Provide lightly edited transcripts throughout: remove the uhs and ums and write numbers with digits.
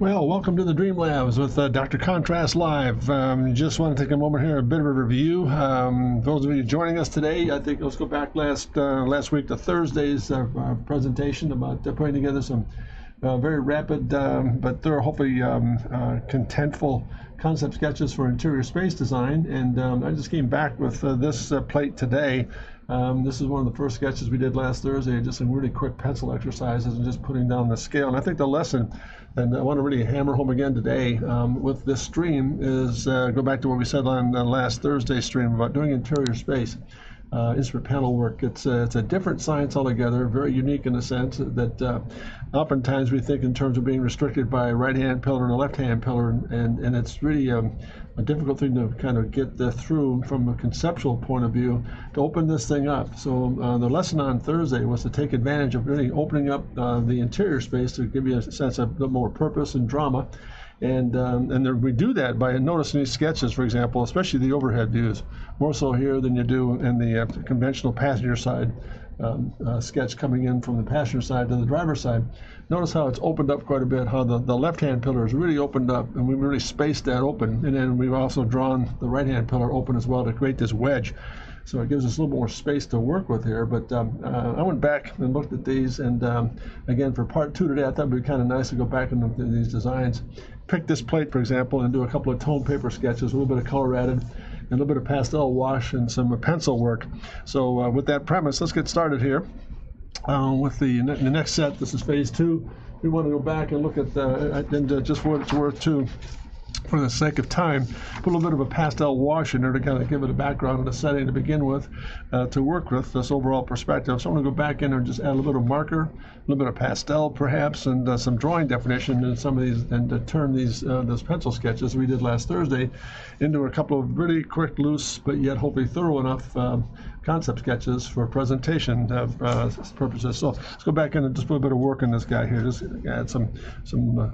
Well, welcome to the Dream Labs with Dr. Contrast Live. Just want to take a moment here, a bit of a review. Those of you joining us today, I think let's go back last week to Thursday's presentation about putting together some very rapid but thorough, hopefully contentful concept sketches for interior space design. And I just came back with this plate today. This is one of the first sketches we did last Thursday, just some really quick pencil exercises and just putting down the scale. And I think the lesson, and I want to really hammer home again today with this stream, is go back to what we said on the last Thursday stream about doing interior space. Instrument panel work. It's a different science altogether, very unique in a sense that oftentimes we think in terms of being restricted by a right-hand pillar and a left-hand pillar, and it's really a difficult thing to kind of get through from a conceptual point of view to open this thing up. So the lesson on Thursday was to take advantage of really opening up the interior space to give you a sense of a bit more purpose and drama. And we do that by noticing these sketches, for example, especially the overhead views, more so here than you do in the conventional passenger side sketch coming in from the passenger side to the driver's side. Notice how it's opened up quite a bit, how the left-hand pillar is really opened up, and we've really spaced that open. And then we've also drawn the right-hand pillar open as well to create this wedge. So it gives us a little more space to work with here. But I went back and looked at these, and again, for part 2 today, I thought it would be kind of nice to go back into these designs. Pick this plate, for example, and do a couple of tone paper sketches, a little bit of color added, and a little bit of pastel wash and some pencil work. So with that premise, let's get started here. With the next set, this is phase 2. We want to go back and look at and just for what it's worth too, for the sake of time, put a little bit of a pastel wash in there to kind of give it a background and a setting to begin with, to work with this overall perspective. So I'm going to go back in there and just add a little bit of marker, a little bit of pastel perhaps, and some drawing definition in some of these, and to turn those pencil sketches we did last Thursday into a couple of really quick, loose, but yet hopefully thorough enough concept sketches for presentation purposes. So let's go back in and just put a bit of work in this guy here. Just add some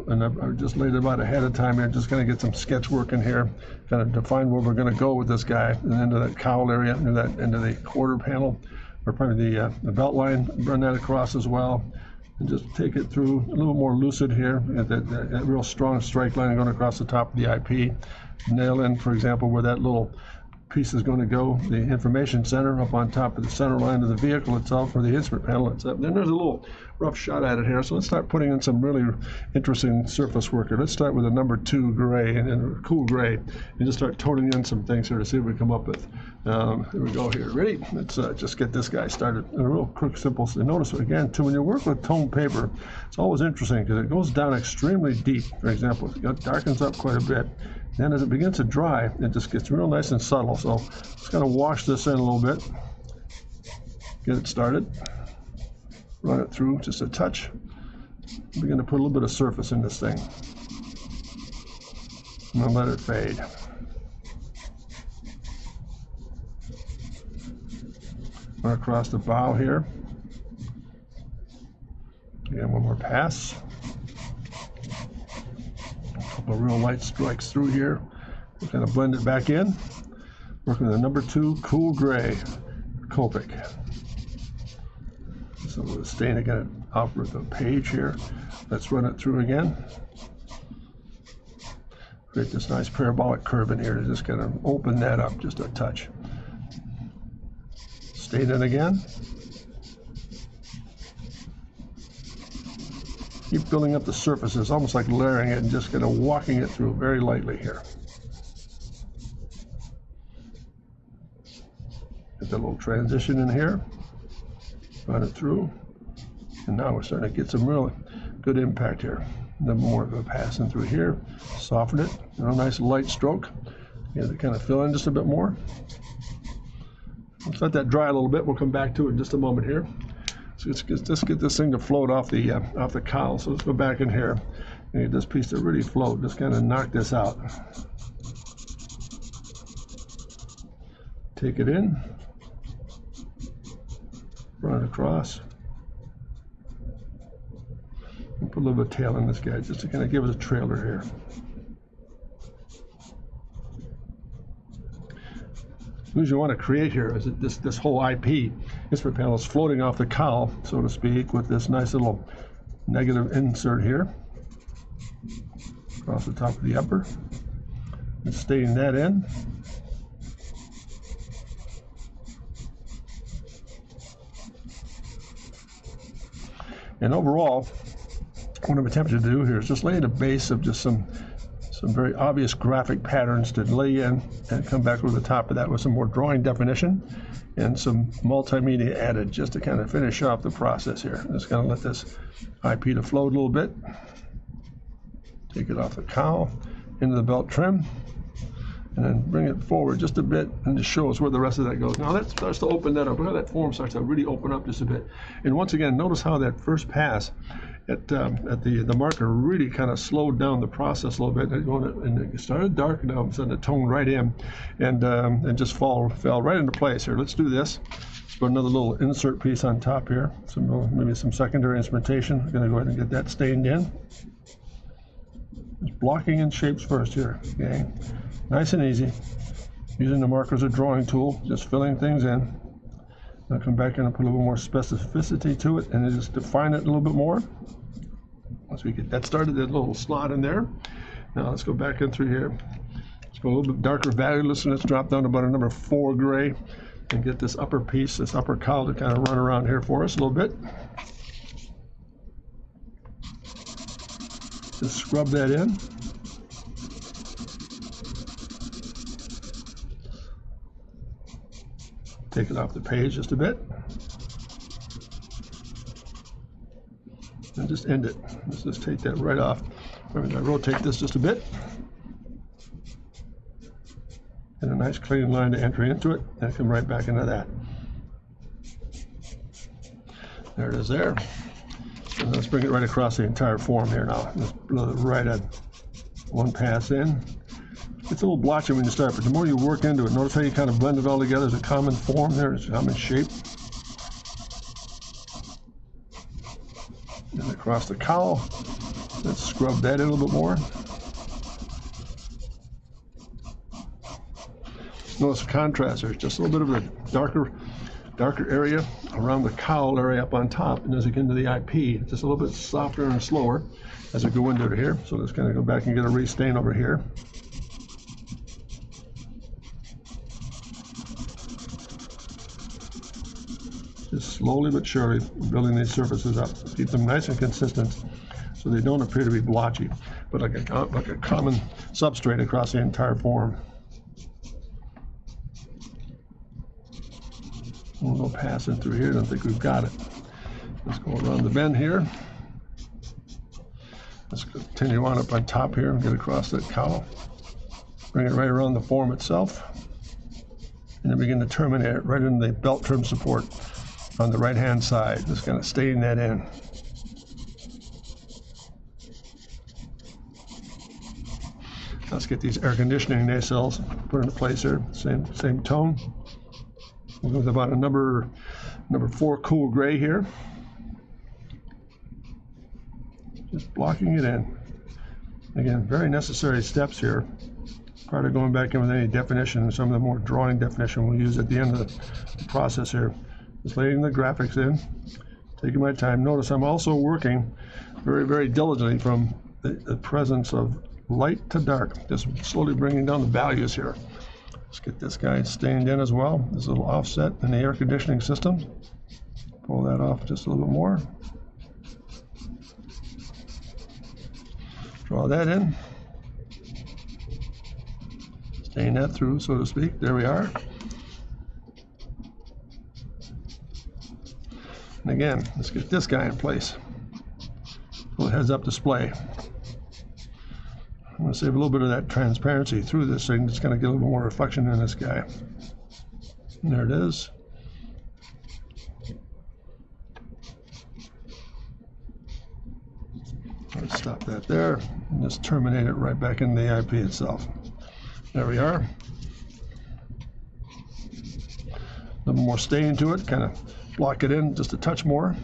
and I just laid it out ahead of time here. Just going to get some sketch work in here, kind of define where we're going to go with this guy, and into that cowl area, into the quarter panel, or probably the belt line. Run that across as well, and just take it through a little more lucid here. That real strong strike line going across the top of the IP. Nail in, for example, where that little piece is going to go, the information center up on top of the center line of the vehicle itself, or the instrument panel itself. Then there's a little rough shot at it here, so let's start putting in some really interesting surface work here. Let's start with a number 2 gray and cool gray, and just start toning in some things here to see what we come up with. Here we go here. Ready? Let's just get this guy started in a real quick, simple. Notice again, too, when you work with tone paper, it's always interesting because it goes down extremely deep. For example, it darkens up quite a bit. Then as it begins to dry, it just gets real nice and subtle. So just kind of wash this in a little bit, get it started, run it through just a touch, begin to put a little bit of surface in this thing, and then let it fade. Run across the bow here. Again, one more pass. A couple of real light strikes through here. We'll kind of blend it back in. Working with a number 2 cool gray Copic. So we'll stain again off with the page here. Let's run it through again. Create this nice parabolic curve in here to just kind of open that up just a touch. Stain it again. Keep building up the surfaces, almost like layering it and just kind of walking it through very lightly here. Get that little transition in here, run it through, and now we're starting to get some real good impact here. Then more of a passing through here, soften it, a nice light stroke. Get it kind of fill in just a bit more. Let's let that dry a little bit. We'll come back to it in just a moment here. So let's just get this thing to float off the cowl. So let's go back in here and get this piece to really float. Just kind of knock this out. Take it in, run it across, and put a little bit of tail in this guy just to kind of give us a trailer here. What you want to create here is that this whole IP instrument panel is floating off the cowl, so to speak, with this nice little negative insert here. across the top of the upper. And stain that in. And overall, what I'm attempting to do here is just lay the base of just some very obvious graphic patterns to lay in and come back over the top of that with some more drawing definition and some multimedia added just to kind of finish off the process here. Just going to let this IP to float a little bit. Take it off the cowl into the belt trim and then bring it forward just a bit and just show us where the rest of that goes. Now that starts to open that up. Look how that form starts to really open up just a bit. And once again, notice how that first pass at the marker really kind of slowed down the process a little bit. And it started dark, now I'm setting the tone right in and just fell right into place here. Let's do this. Let's put another little insert piece on top here. Maybe some secondary instrumentation. I'm going to go ahead and get that stained in. Just blocking in shapes first here. Okay, nice and easy. Using the marker as a drawing tool, just filling things in. I'll come back in and put a little more specificity to it and then just define it a little bit more. Once we get that started, that little slot in there. Now let's go back in through here. Let's go a little bit darker valueless, and let's drop down to about a number 4 gray and get this upper piece, this upper cowl to kind of run around here for us a little bit. Just scrub that in. Take it off the page just a bit. And just end it. Let's just take that right off. I'm going to rotate this just a bit. And a nice clean line to entry into it, and come right back into that. There it is there. And let's bring it right across the entire form here now. Just blow it right at one pass in. It's a little blotchy when you start, but the more you work into it, notice how you kind of blend it all together as a common form there, it's a common shape. And across the cowl, let's scrub that in a little bit more. Notice the contrast there, just a little bit of a darker area around the cowl area up on top, and as we get into the IP, just a little bit softer and slower as we go into it here. So let's kind of go back and get a restain over here. Just slowly but surely building these surfaces up. Keep them nice and consistent so they don't appear to be blotchy, but like a common substrate across the entire form. We'll go passing through here. I don't think we've got it. Let's go around the bend here. Let's continue on up on top here and get across that cowl. Bring it right around the form itself. And then begin to terminate it right into the belt trim support on the right hand side. Just kind of stain that in. Let's get these air conditioning nacelles put into place here. Same tone. We'll go with about a number 4 cool gray here. Just blocking it in. Again, very necessary steps here. Prior to going back in with any definition, some of the more drawing definition we'll use at the end of the process here. Just laying the graphics in, taking my time. Notice I'm also working very, very diligently from the presence of light to dark, just slowly bringing down the values here. Let's get this guy stained in as well. There's a little offset in the air conditioning system. Pull that off just a little bit more. Draw that in. Stain that through, so to speak. There we are. And again, let's get this guy in place. Little heads-up display. I'm going to save a little bit of that transparency through this thing. Just going to get a little more reflection in this guy. And there it is. Let's stop that there and just terminate it right back in the IP itself. There we are. A little more stain to it, kind of block it in just a touch more.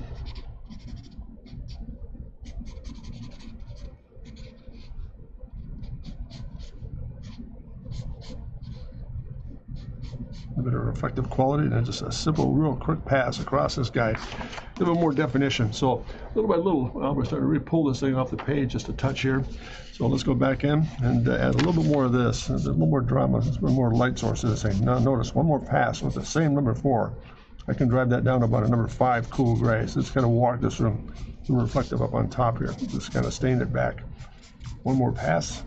A bit of reflective quality, and just a simple, real quick pass across this guy. little bit more definition. So little by little, we're starting to really pull this thing off the page just a touch here. So let's go back in and add a little bit more of this, a little more drama, a little more light source to this thing. Now notice one more pass with the same number 4. I can drive that down to about a number 5 cool gray. So it's kind of walk this room, reflective up on top here. Just kind of stain it back. One more pass,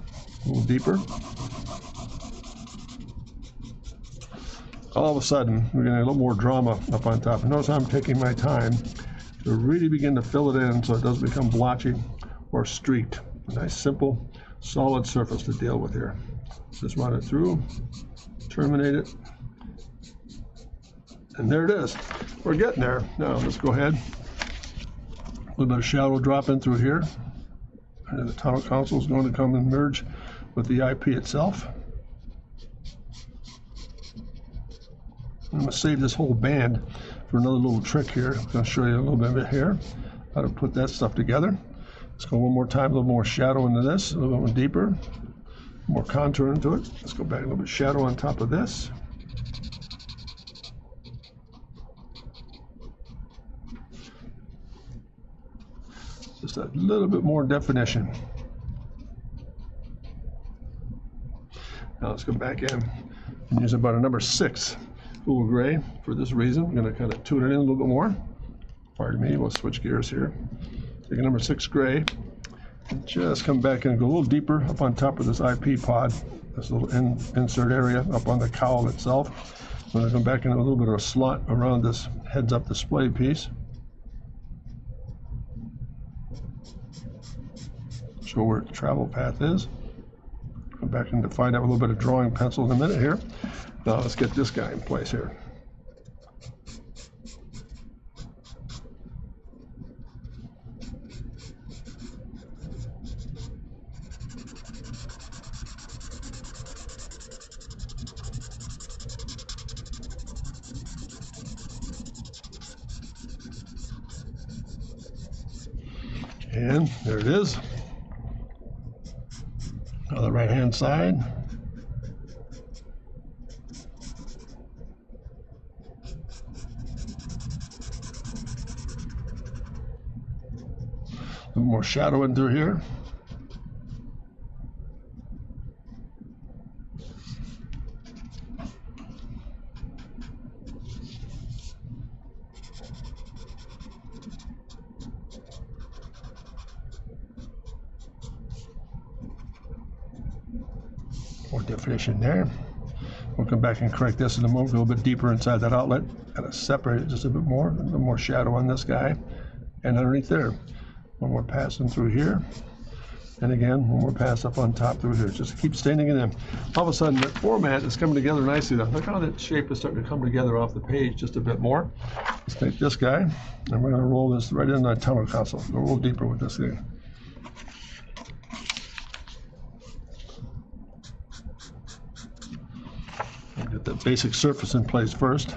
a little deeper. All of a sudden, we're getting a little more drama up on top. And notice how I'm taking my time to really begin to fill it in so it doesn't become blotchy or streaked. A nice, simple, solid surface to deal with here. Just run it through, terminate it, and there it is. We're getting there. Now, let's go ahead. A little bit of shadow drop in through here. And the tunnel console is going to come and merge with the IP itself. I'm going to save this whole band for another little trick here. I'm going to show you a little bit of it here, how to put that stuff together. Let's go one more time, a little more shadow into this, a little bit more deeper, more contour into it. Let's go back a little bit shadow on top of this. Just a little bit more definition. Now let's go back in and use about a number 6 cool gray for this reason. I'm going to kind of tune it in a little bit more. Pardon me, we'll switch gears here. Take a number 6 gray and just come back and go a little deeper up on top of this IP pod, this little insert area up on the cowl itself. I'm going to come back in a little bit of a slot around this heads-up display piece. Show where the travel path is. Come back in to find out a little bit of drawing pencil in a minute here. Now let's get this guy in place here. And there it is. On the right hand side. A little more shadow in through here. More definition there. We'll come back and correct this in a moment, a little bit deeper inside that outlet. Kind of separate it just a bit more. A little more shadow on this guy. And underneath there. One more pass in through here. And again, one more pass up on top through here. Just keep staining it in. All of a sudden, that format is coming together nicely now. Look how that shape is starting to come together off the page just a bit more. Let's take this guy, and we're going to roll this right in that tunnel console. Go a little deeper with this thing. Get that basic surface in place first.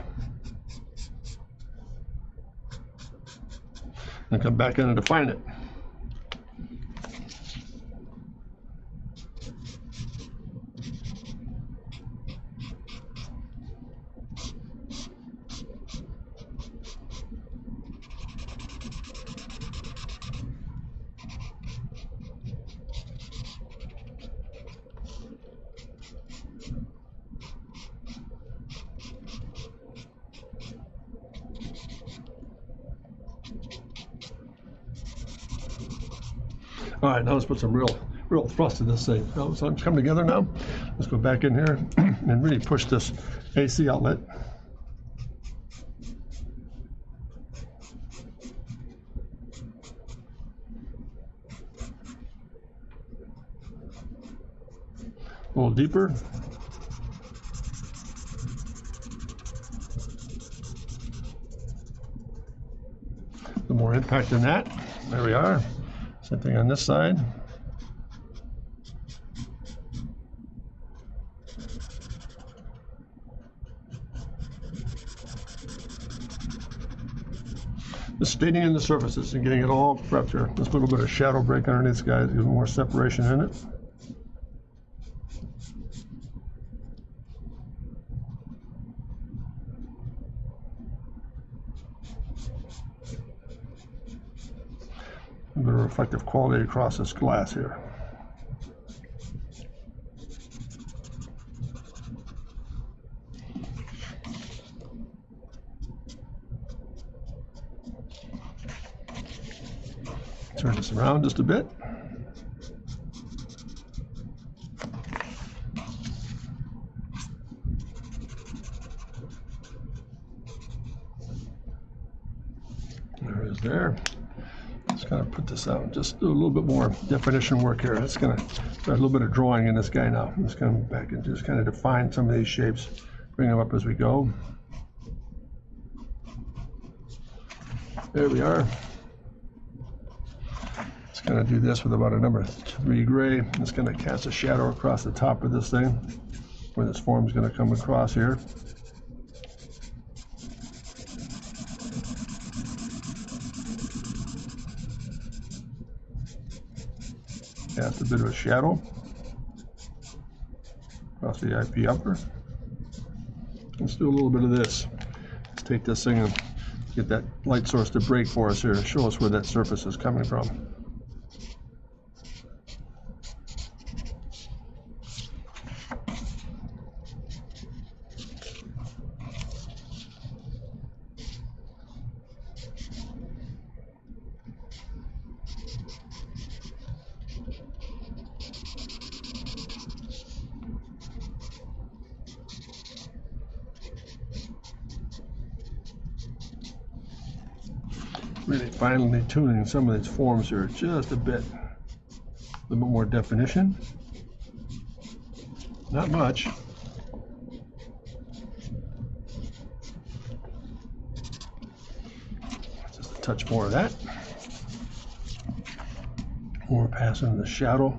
And come back in and define it. All right, now let's put some real thrust in this thing. So it's coming together now. Let's go back in here and really push this AC outlet. A little deeper. A little more impact than that. There we are. Same thing on this side. Just staining in the surfaces and getting it all prepped here. Just a little bit of shadow break underneath this guy, give more separation in it. A bit of reflective quality across this glass here. Turn this around just a bit. There it is there. Just kind of put this out, just do a little bit more definition work here. It's going to start a little bit of drawing in this guy now. Let's come back and just kind of define some of these shapes, bring them up as we go. There we are. It's going to do this with about a number 3 gray. It's going to cast a shadow across the top of this thing, where this form is going to come across here. Cast a bit of a shadow across the IP upper. Let's do a little bit of this. Let's take this thing and get that light source to break for us here, show us where that surface is coming from. Really finely tuning some of these forms here just a bit bit more definition. Not much. Just a touch more of that. More passing the shadow.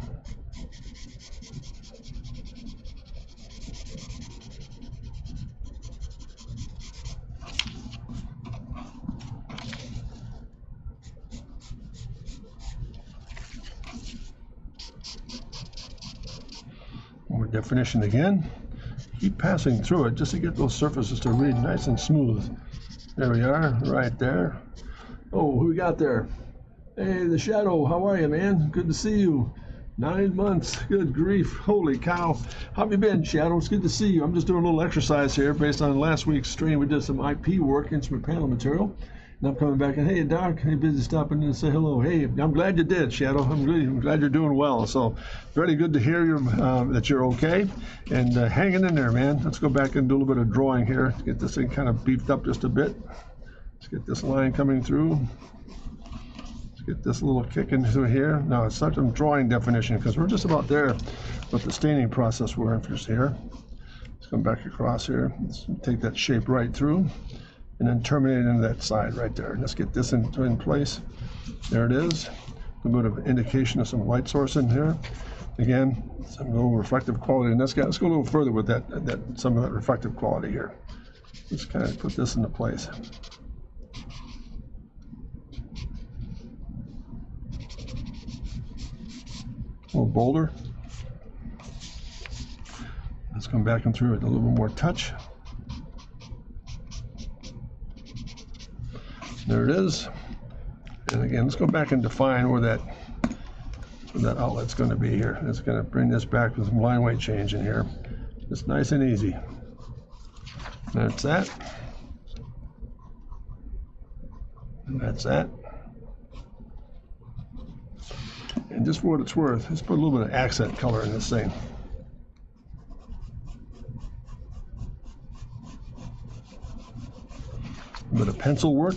More definition again. Keep passing through it just to get those surfaces to read nice and smooth. There we are, right there. Oh, who we got there? Hey, the Shadow, how are you, man? Good to see you. 9 months, good grief, holy cow. How have you been, Shadow? It's good to see you. I'm just doing a little exercise here based on last week's stream. We did some IP work, instrument panel material. And I'm coming back and, hey, Doc, hey, busy stopping in and say hello. Hey, I'm glad you did, Shadow. I'm glad you're doing well. So, very good to hear you, that you're okay. And hanging in there, man. Let's go back and do a little bit of drawing here. Get this thing kind of beefed up just a bit. Let's get this line coming through. Let's get this little kick into here. Now, it's not some drawing definition because we're just about there with the staining process we're interested here. Let's come back across here. Let's take that shape right through. And then terminate into that side right there. Let's get this in place. There it is. A bit of indication of some light source in here. Again, some little reflective quality in this guy. Let's go a little further with some of that reflective quality here. Let's kind of put this into place. A little bolder. Let's come back and through with a little bit more touch. There it is. And again, let's go back and define where that outlet's going to be here. It's going to bring this back with some line weight change in here. It's nice and easy. That's that. And that's that. And just for what it's worth, let's put a little bit of accent color in this thing. A bit of pencil work.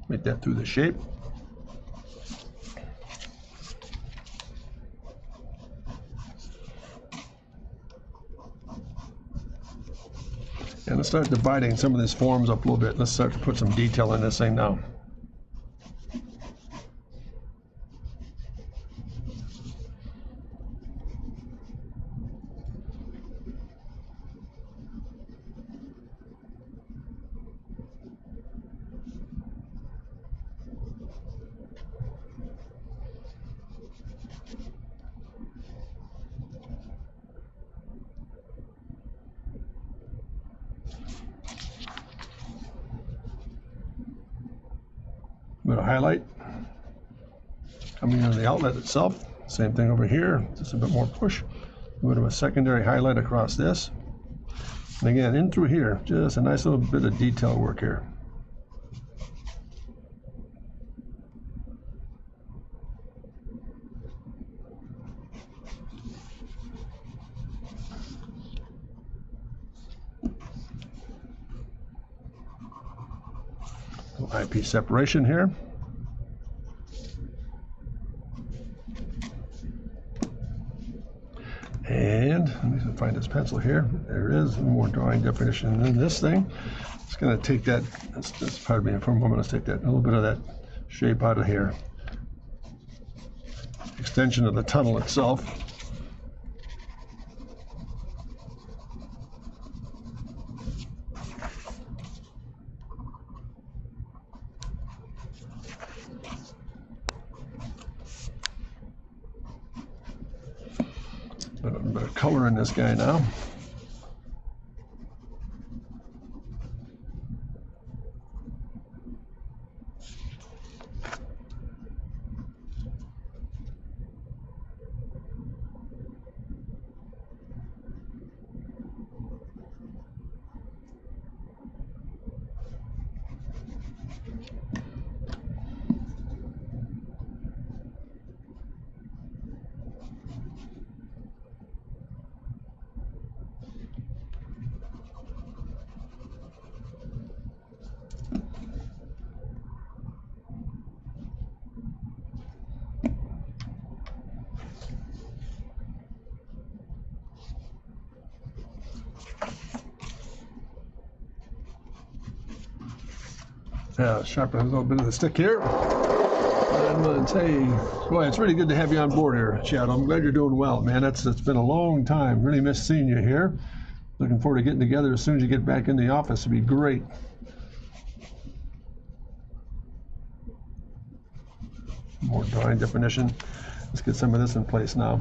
Make that through the shape. And let's start dividing some of these forms up a little bit. Let's start to put some detail in this thing now. bit of highlight. Coming on the outlet itself, same thing over here, just a bit more push. A bit of a secondary highlight across this. And again, in through here, just a nice little bit of detail work here. Little eyepiece separation here. And let me find this pencil here. There it is, more drawing definition in this thing. It's going to take that, pardon me for a moment, let's take that, a little bit of that shape out of here. Extension of the tunnel itself. A bit of color in this guy now. Sharpen a little bit of the stick here. I'm going to say, boy, it's really good to have you on board here, Shadow. I'm glad you're doing well, man. It's been a long time. Really missed seeing you here. Looking forward to getting together as soon as you get back in the office. It'd be great. More drawing definition. Let's get some of this in place now.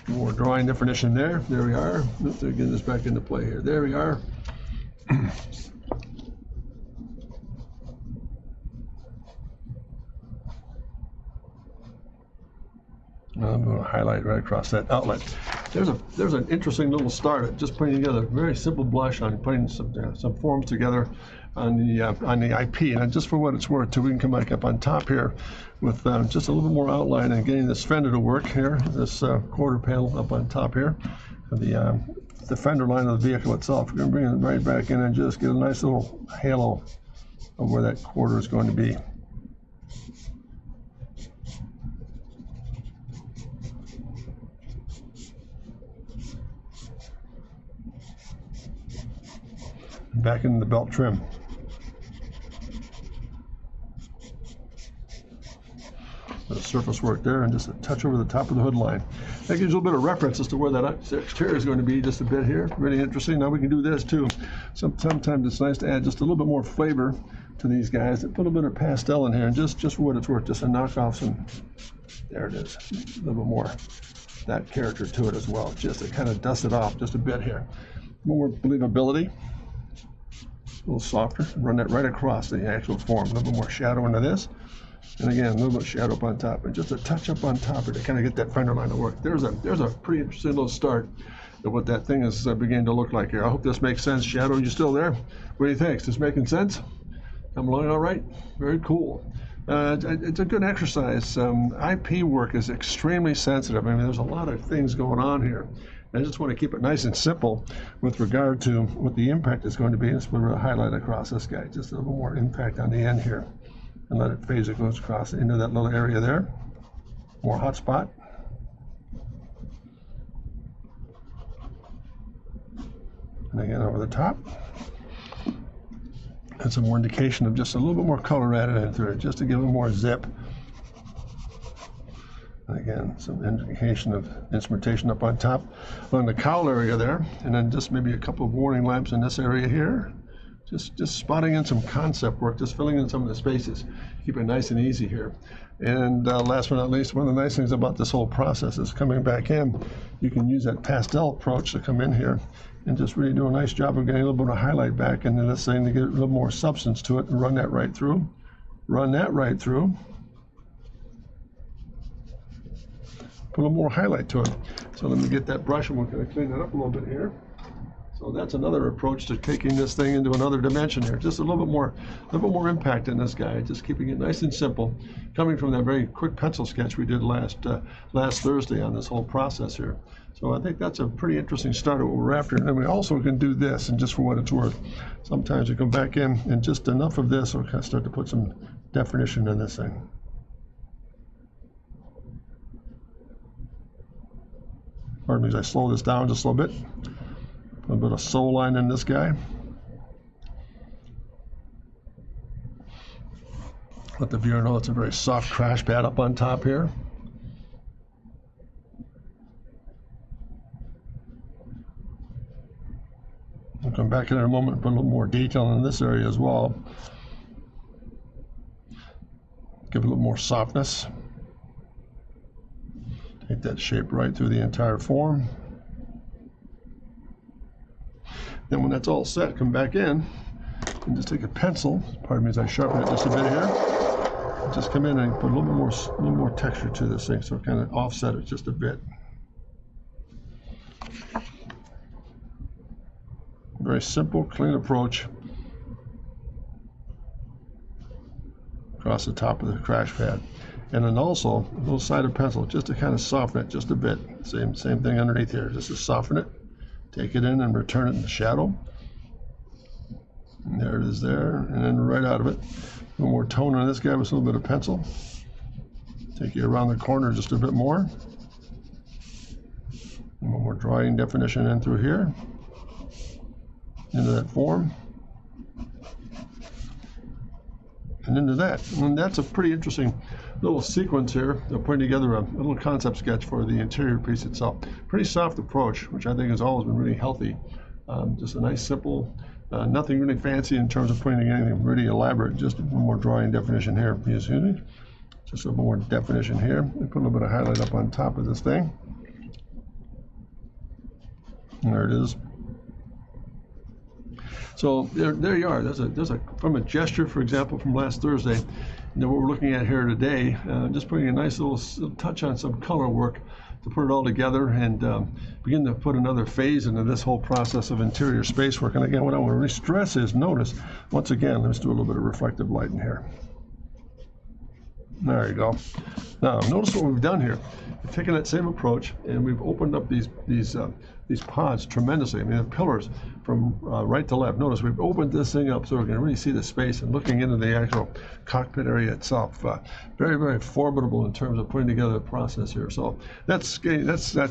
More drawing definition there. There we are. Oops, they're getting this back into play here. There we are. I'm going to highlight right across that outlet. There's an interesting little start at just putting together a very simple blush on putting some forms together on the IP, and just for what it's worth, too, we can come back up on top here with just a little bit more outline and getting this fender to work here. This quarter panel up on top here, the fender line of the vehicle itself. We're going to bring it right back in and just get a nice little halo of where that quarter is going to be. Back into the belt trim. The surface work there and just a touch over the top of the hood line. That gives you a little bit of reference as to where that exterior is going to be just a bit here. Really interesting. Now we can do this too. Sometimes it's nice to add just a little bit more flavor to these guys. Put a little bit of pastel in here and just for what it's worth, just to knock off some, there it is, a little bit more that character to it as well. Just to kind of dust it off just a bit here. More believability. A little softer, run that right across the actual form. A little bit more shadow into this. And again, a little bit of shadow up on top. And just a touch up on top of it to kind of get that fender line to work. There's a pretty interesting little start of what that thing is beginning to look like here. I hope this makes sense. Shadow, you still there? What do you think? Is this making sense? Come along all right? Very cool. It's a good exercise. IP work is extremely sensitive. I mean, there's a lot of things going on here. I just want to keep it nice and simple with regard to what the impact is going to be. Let's put a highlight across this guy, just a little more impact on the end here, and let it phase it goes across into that little area there. More hot spot. And again over the top. And some more indication of just a little bit more color added into it, just to give it more zip. And again, some indication of instrumentation up on top along the cowl area there, and then just maybe a couple of warning lamps in this area here. Just spotting in some concept work, just filling in some of the spaces. Keep it nice and easy here. And last but not least, one of the nice things about this whole process is coming back in, you can use that pastel approach to come in here and just really do a nice job of getting a little bit of highlight back into this thing to get a little more substance to it, and run that right through. Run that right through. Put a little more highlight to it. So let me get that brush and we're going to clean that up a little bit here. So that's another approach to taking this thing into another dimension here. Just a little bit more impact in this guy. Just keeping it nice and simple. Coming from that very quick pencil sketch we did last Thursday on this whole process here. So I think that's a pretty interesting start at what we're after. And then we also can do this, and just for what it's worth, sometimes you come back in and just enough of this will kind of start to put some definition in this thing. Pardon me as I slow this down just a little bit. A little bit of soul line in this guy. Let the viewer know it's a very soft crash pad up on top here. I'll come back in a moment and put a little more detail in this area as well. Give it a little more softness. Take that shape right through the entire form. Then when that's all set, come back in and just take a pencil. Pardon me as I sharpen it just a bit here. Just come in and put a little more texture to this thing, so kind of offset it just a bit. Very simple, clean approach across the top of the crash pad. And then also a little side of pencil just to kind of soften it just a bit. Same thing underneath here, just to soften it. Take it in and return it in the shadow. And there it is there, and then right out of it. A little more tone on this guy with a little bit of pencil. Take you around the corner just a bit more. A little more drawing definition in through here. Into that form. And into that. And that's a pretty interesting little sequence here of putting together a little concept sketch for the interior piece itself. Pretty soft approach, which I think has always been really healthy. Just a nice, simple, nothing really fancy in terms of putting anything really elaborate, just a little more drawing definition here. Excuse me. Just a little more definition here. And put a little bit of highlight up on top of this thing. And there it is. So there you are. There's a from a gesture, for example, from last Thursday. And then what we're looking at here today, just putting a nice little touch on some color work to put it all together and begin to put another phase into this whole process of interior space work. And again, what I want to really stress is, notice, once again, let's do a little bit of reflective light in here. There you go. Now, notice what we've done here. We've taken that same approach and we've opened up these pods tremendously. I mean, the pillars from right to left. Notice we've opened this thing up so we can really see the space and looking into the actual cockpit area itself. Very, very formidable in terms of putting together the process here. So that's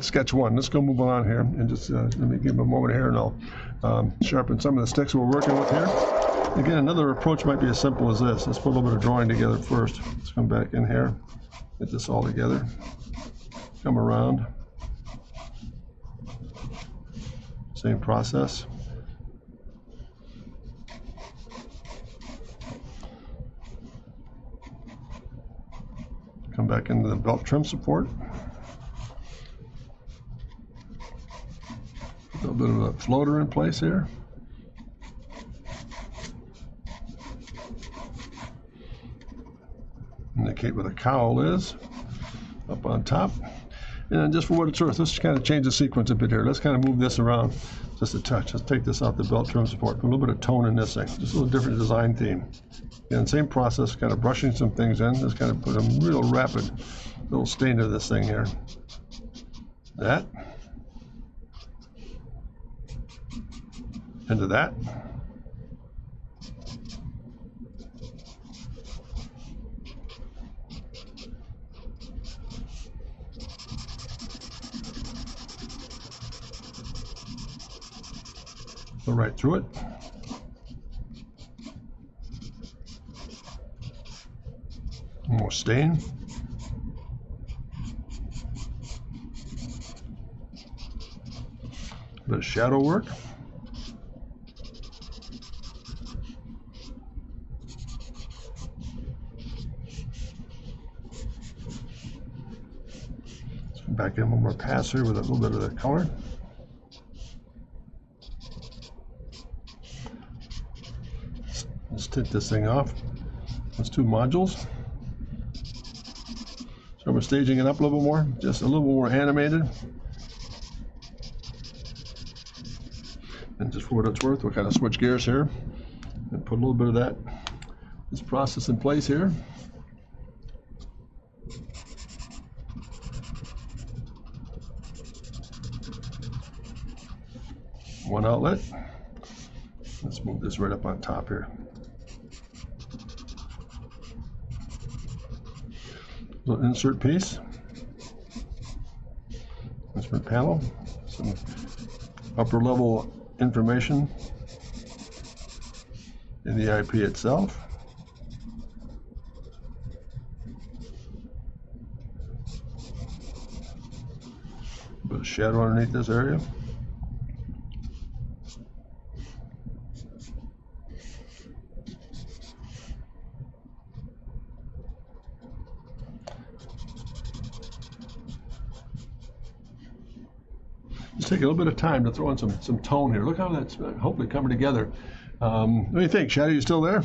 sketch one. Let's go move on here and just let me give a moment here and I'll sharpen some of the sticks we're working with here. Again, another approach might be as simple as this. Let's put a little bit of drawing together first. Let's come back in here, get this all together. Come around. Same process. Come back into the belt trim support. A little bit of a floater in place here. Indicate where the cowl is, up on top. And then just for what it's worth, let's kind of change the sequence a bit here. Let's kind of move this around just a touch. Let's take this off the belt trim support. Put a little bit of tone in this thing. Just a little different design theme. Again, same process, kind of brushing some things in. Just kind of put a real rapid little stain to this thing here. That. Into that. Go right through it. More stain. A bit of shadow work. Back in one more pass here with a little bit of the color. Let's tint this thing off. That's 2 modules. So we're staging it up a little bit more, just a little more animated. And just for what it's worth, we'll kind of switch gears here and put a little bit of this process in place here. One outlet. Let's move this right up on top here. Little insert piece. Instrument panel. Some upper level information in the IP itself. A bit of shadow underneath this area. Just take a little bit of time to throw in some tone here. Look how that's hopefully coming together. What do you think, Shadow? You still there?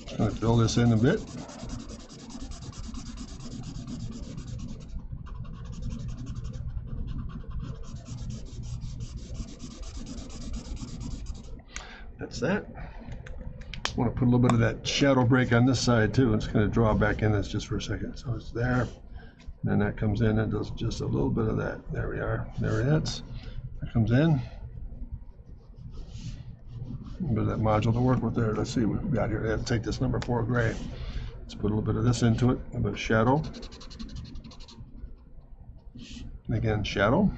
Just going to fill this in a bit. That's that. I want to put a little bit of that shadow break on this side too. It's going to draw back in this just for a second. So it's there. And then that comes in and does just a little bit of that. There we are. There it is. That comes in. A little bit of that module to work with there. Let's see what we've got here. Let's take this number 4 gray. Let's put a little bit of this into it. A little bit of shadow. And again, shadow.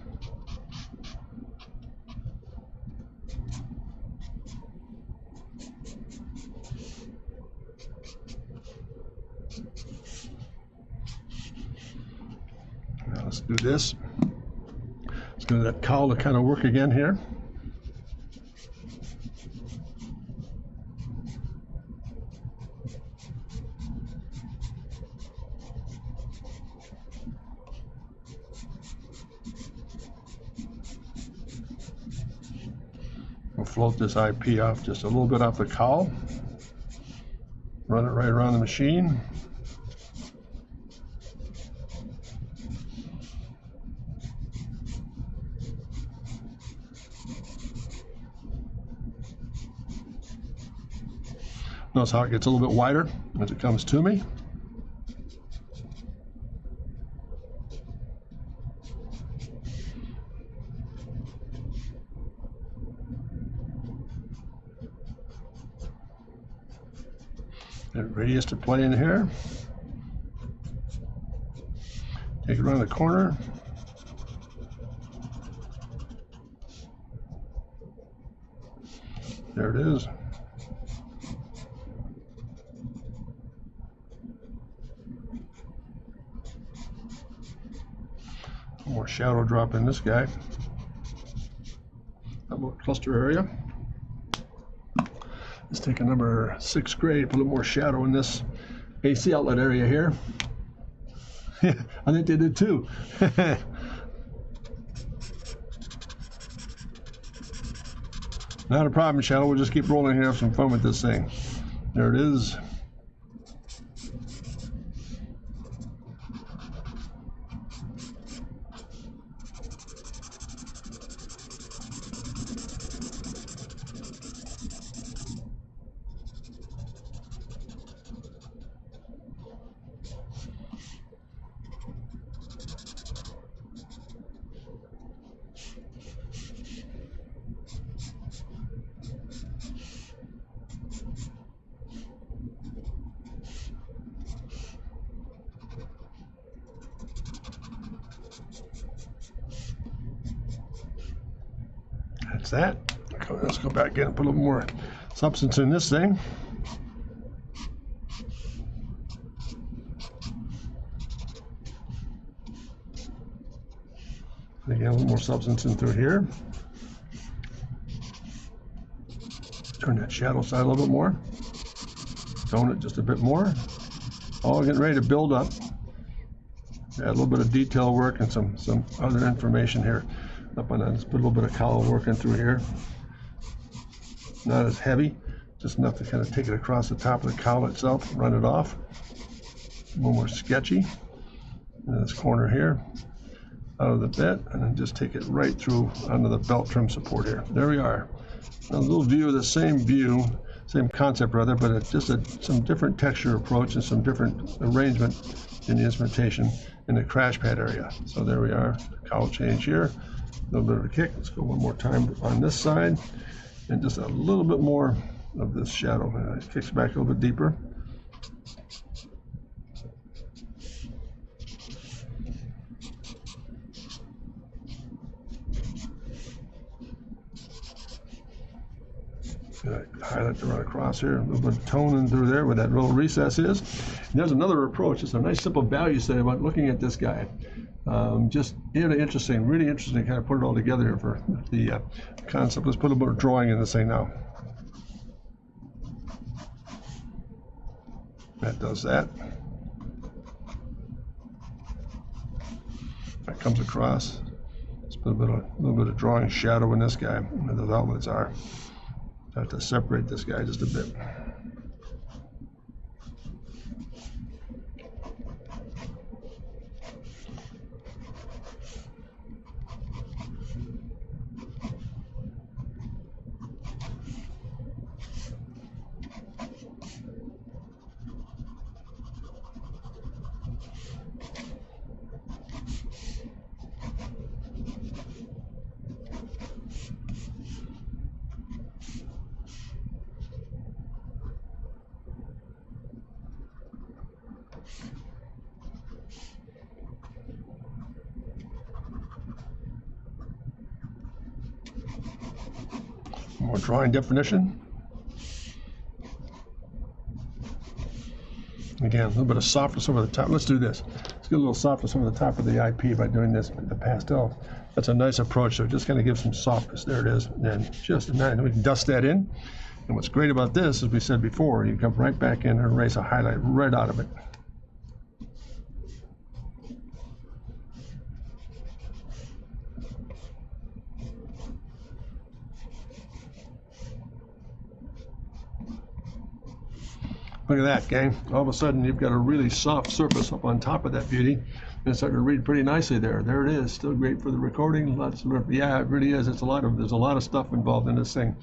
Now let's do this. Let's get that cowl to kind of work again here. We'll float this IP off just a little bit off the cowl. Run it right around the machine. Notice how it gets a little bit wider as it comes to me. And radius to play in here. Take it around the corner. There it is. More shadow drop in this guy. That little cluster area. Let's take a number 6 gray, put a little more shadow in this AC outlet area here. I think they did too. Not a problem, shadow. We'll just keep rolling here, have some fun with this thing. There it is. That's that. Okay, let's go back in and put a little more substance in this thing. Again, a little more substance in through here. Turn that shadow side a little bit more. Tone it just a bit more. All getting ready to build up. Add a little bit of detail work and some other information here up on that. Let's put a little bit of cowl work in through here. Not as heavy, just enough to kind of take it across the top of the cowl itself, run it off. A little more sketchy. And this corner here, out of the bit, and then just take it right through onto the belt trim support here. There we are. A little view of the same concept rather, but it's just some different texture approach and some different arrangement in the instrumentation in the crash pad area. So there we are, cowl change here, a little bit of a kick. Let's go one more time on this side, and just a little bit more of this shadow. It kicks back a little bit deeper. Highlight to run across here, a little bit of tone in through there where that little recess is. And there's another approach. It's a nice simple value set about looking at this guy. Just really interesting to kind of put it all together here for the concept. Let's put a little bit of drawing in this thing now. That does that. That comes across. Let's put a little bit of drawing shadow in this guy, where those outlets are. I have to separate this guy just a bit. More drawing definition. Again, a little bit of softness over the top. Let's do this. Let's get a little softness over the top of the IP by doing this with the pastel. That's a nice approach. So just kind of give some softness. There it is. And just nice. We can dust that in. And what's great about this, as we said before, you come right back in and erase a highlight right out of it. Look at that, gang. All of a sudden, you've got a really soft surface up on top of that beauty. And it's starting to read pretty nicely there. There it is. Still great for the recording. Yeah, it really is. There's a lot of stuff involved in this thing.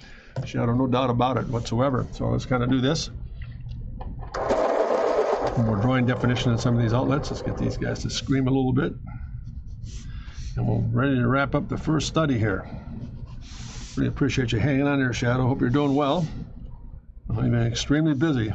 Shadow, no doubt about it whatsoever. So let's kind of do this. More drawing definition in some of these outlets. Let's get these guys to scream a little bit. And we're ready to wrap up the first study here. Really appreciate you hanging on there, Shadow. Hope you're doing well. You've been extremely busy.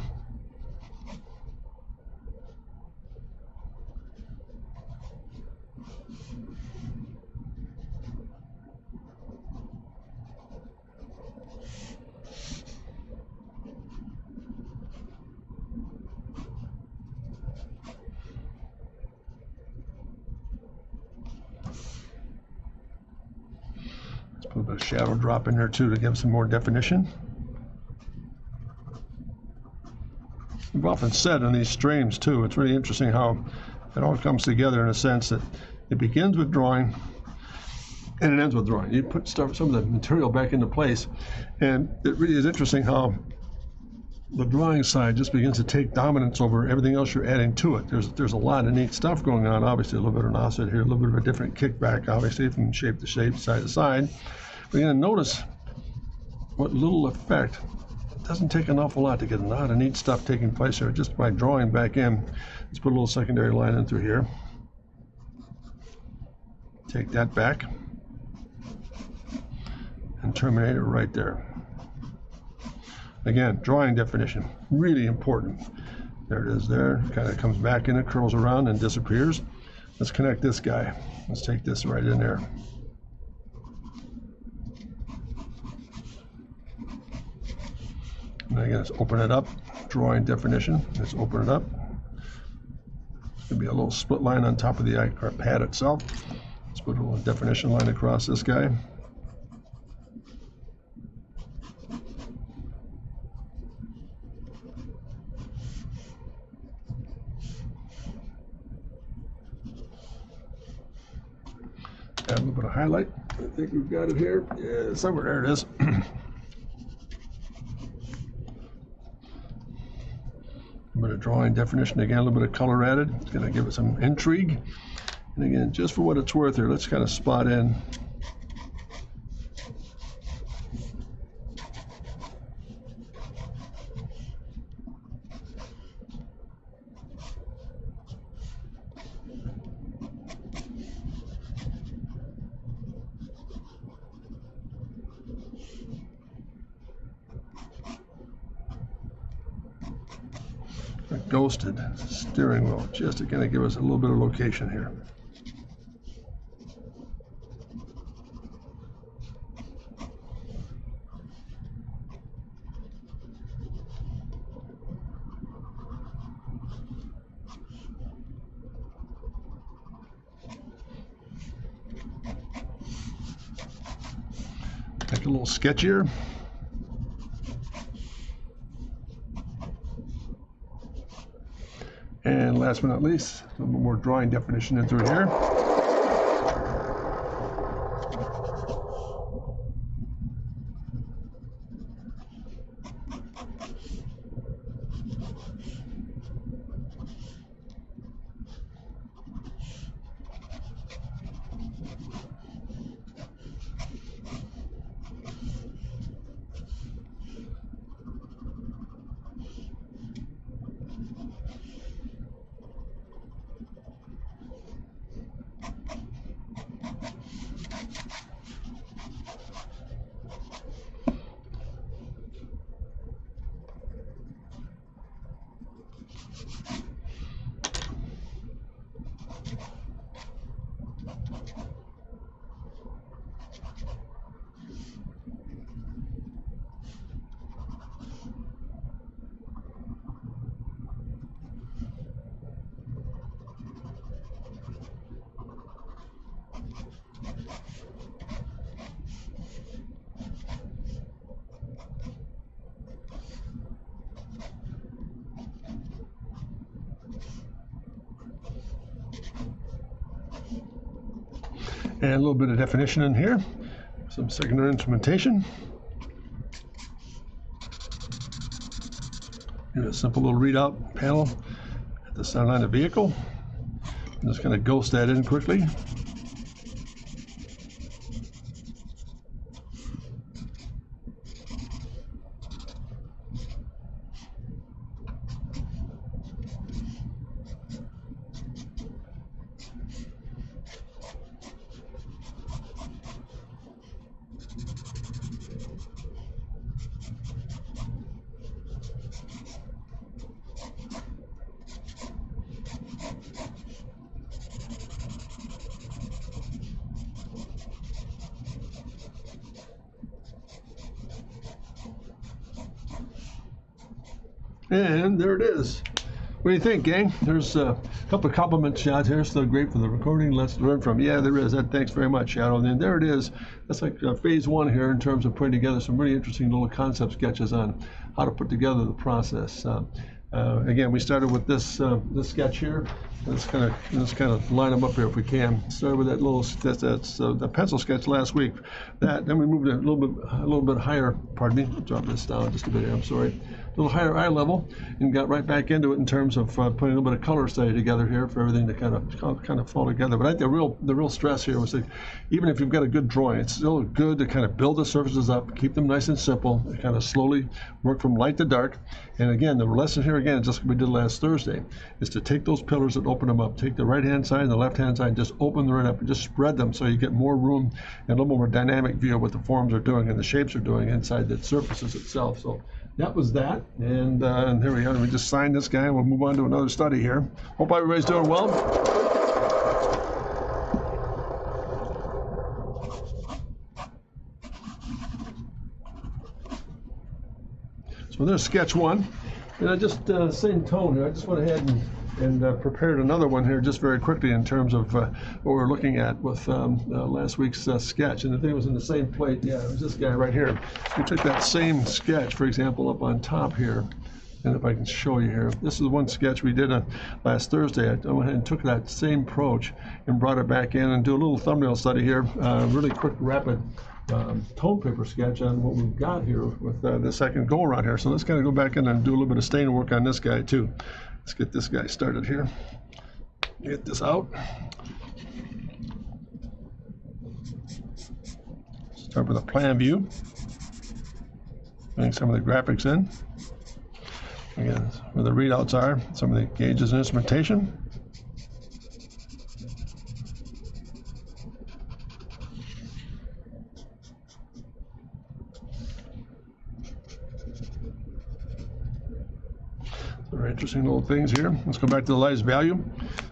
Put a bit of shadow drop in there too to give some more definition. We've often said in these streams too, it's really interesting how it all comes together in a sense that it begins with drawing and it ends with drawing. You put some of the material back into place, and it really is interesting how the drawing side just begins to take dominance over everything else you're adding to it. There's a lot of neat stuff going on. Obviously, a little bit of an offset here, a little bit of a different kickback, obviously, from shape to shape, side to side. But you're going to notice what little effect. It doesn't take an awful lot to get a lot of neat stuff taking place here just by drawing back in. Let's put a little secondary line in through here. Take that back and terminate it right there. Again, drawing definition, really important. There it is there. Kind of comes back in, it curls around and disappears. Let's connect this guy. Let's take this right in there. And again, let's open it up. Drawing definition. Let's open it up. There's going to be a little split line on top of the pad itself. Let's put a little definition line across this guy. Add a little bit of highlight. I think we've got it here. Yeah, somewhere. There it is. A bit of drawing definition again, a little bit of color added. It's going to give it some intrigue. And again, just for what it's worth here, let's kind of spot in. A ghosted steering wheel, just to kind of give us a little bit of location here. Make it a little sketchier. And last but not least, a little bit more drawing definition in through here. And a little bit of definition in here, some secondary instrumentation. And a simple little readout panel at the center line of the vehicle. I'm just going to ghost that in quickly. And there it is. What do you think, gang? There's a couple of compliment shots here. Still great for the recording. Let's learn from. Yeah, there is. Thanks very much, Shadow. And there it is. That's like phase one here in terms of putting together some really interesting little concept sketches on how to put together the process. Again, we started with this sketch here. Let's kind of line them up here if we can. Started with that little that's the pencil sketch last week. Then we moved it a little bit higher. Pardon me. Drop this down just a bit here. I'm sorry. A little higher eye level, and got right back into it in terms of putting a little bit of color study together here for everything to kind of fall together. But I think the real stress here was that even if you've got a good drawing, it's still good to kind of build the surfaces up, keep them nice and simple, and kind of slowly work from light to dark. And again, the lesson here again, just like we did last Thursday, is to take those pillars and open them up. Take the right-hand side and the left-hand side and just open them right up and just spread them so you get more room and a little more dynamic view of what the forms are doing and the shapes are doing inside the surfaces itself. So that was that, and here we go. We just signed this guy, and we'll move on to another study here. Hope everybody's doing well. So there's sketch one, and I just same tone here. I just went ahead and and prepared another one here just very quickly in terms of what we're looking at with last week's sketch. And the thing was in the same plate. Yeah, it was this guy right here. We took that same sketch, for example, up on top here. And if I can show you here, this is one sketch we did last Thursday. I went ahead and took that same approach and brought it back in and do a little thumbnail study here, really quick, rapid tone paper sketch on what we've got here with the second go around here. So let's kind of go back in and do a little bit of stain work on this guy too. Let's get this guy started here. Get this out. Start with a plan view. Putting some of the graphics in. Again, where the readouts are, some of the gauges and instrumentation. Very interesting little things here. Let's go back to the lights value.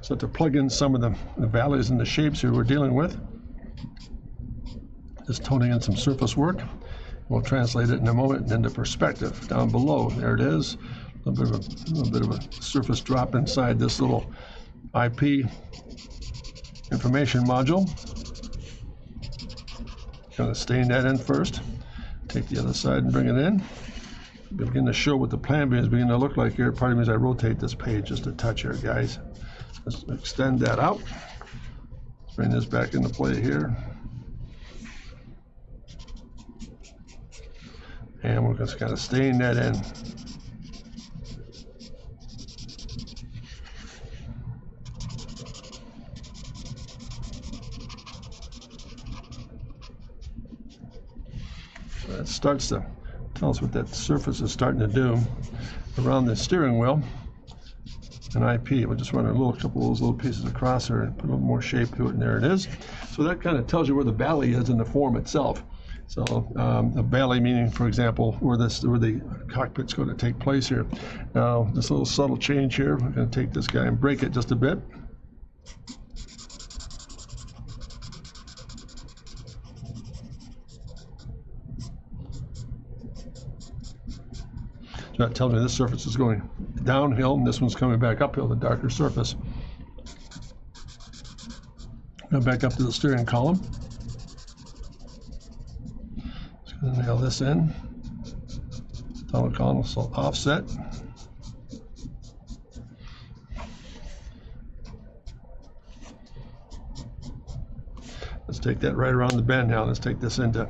So to plug in some of the values and the shapes here we're dealing with. Just toning in some surface work. We'll translate it in a moment into perspective down below. There it is. A little bit of a surface drop inside this little IP information module. Kind of stain that in first. Take the other side and bring it in. Begin to show what the plan view is beginning to look like here. Pardon me as I rotate this page just a touch here, guys. Let's extend that out. Let's bring this back into play here. And we're just kind of stain that in. That starts to tell us what that surface is starting to do around the steering wheel. An IP, we'll just run a couple of those little pieces across there and put a little more shape to it, and there it is. So that kind of tells you where the valley is in the form itself. So a valley meaning, for example, where the cockpit's going to take place here. Now, this little subtle change here, we're going to take this guy and break it just a bit. So that tells me this surface is going downhill, and this one's coming back uphill, the darker surface. Go back up to the steering column. Just going to nail this in. Tunnel column will offset. Let's take that right around the bend now. Let's take this into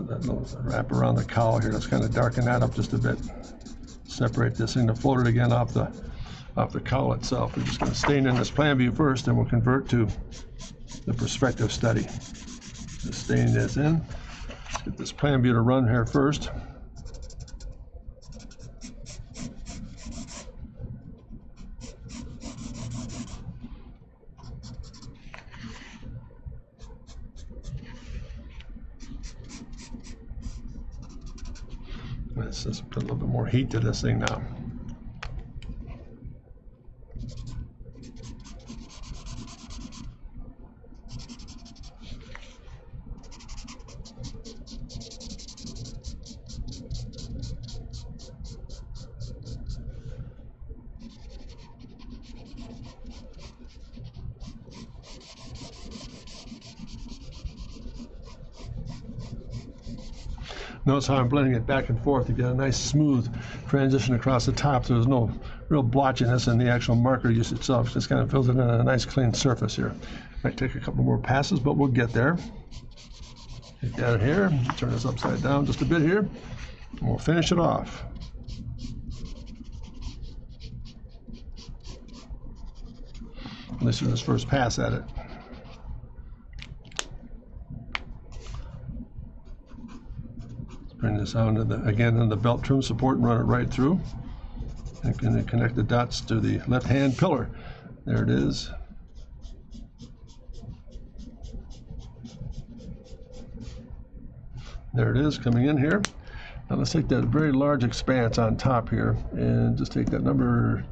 that little wrap around the cowl here. Let's kind of darken that up just a bit. Separate this thing to float it again off the cowl itself. We're just going to stain in this plan view first, and we'll convert to the perspective study. Just stain this in. Let's get this plan view to run here first. Let's just put a little bit more heat to this thing now. Notice how I'm blending it back and forth to get a nice smooth transition across the top, so there's no real blotchiness in the actual marker use itself. It just kind of fills it in a nice clean surface here. Might take a couple more passes, but we'll get there. Take that here, turn this upside down just a bit here, and we'll finish it off. At least in this first pass at it. Bring this on to the belt trim support and run it right through. And then connect the dots to the left-hand pillar. There it is. There it is coming in here. Now let's take that very large expanse on top here and just take that number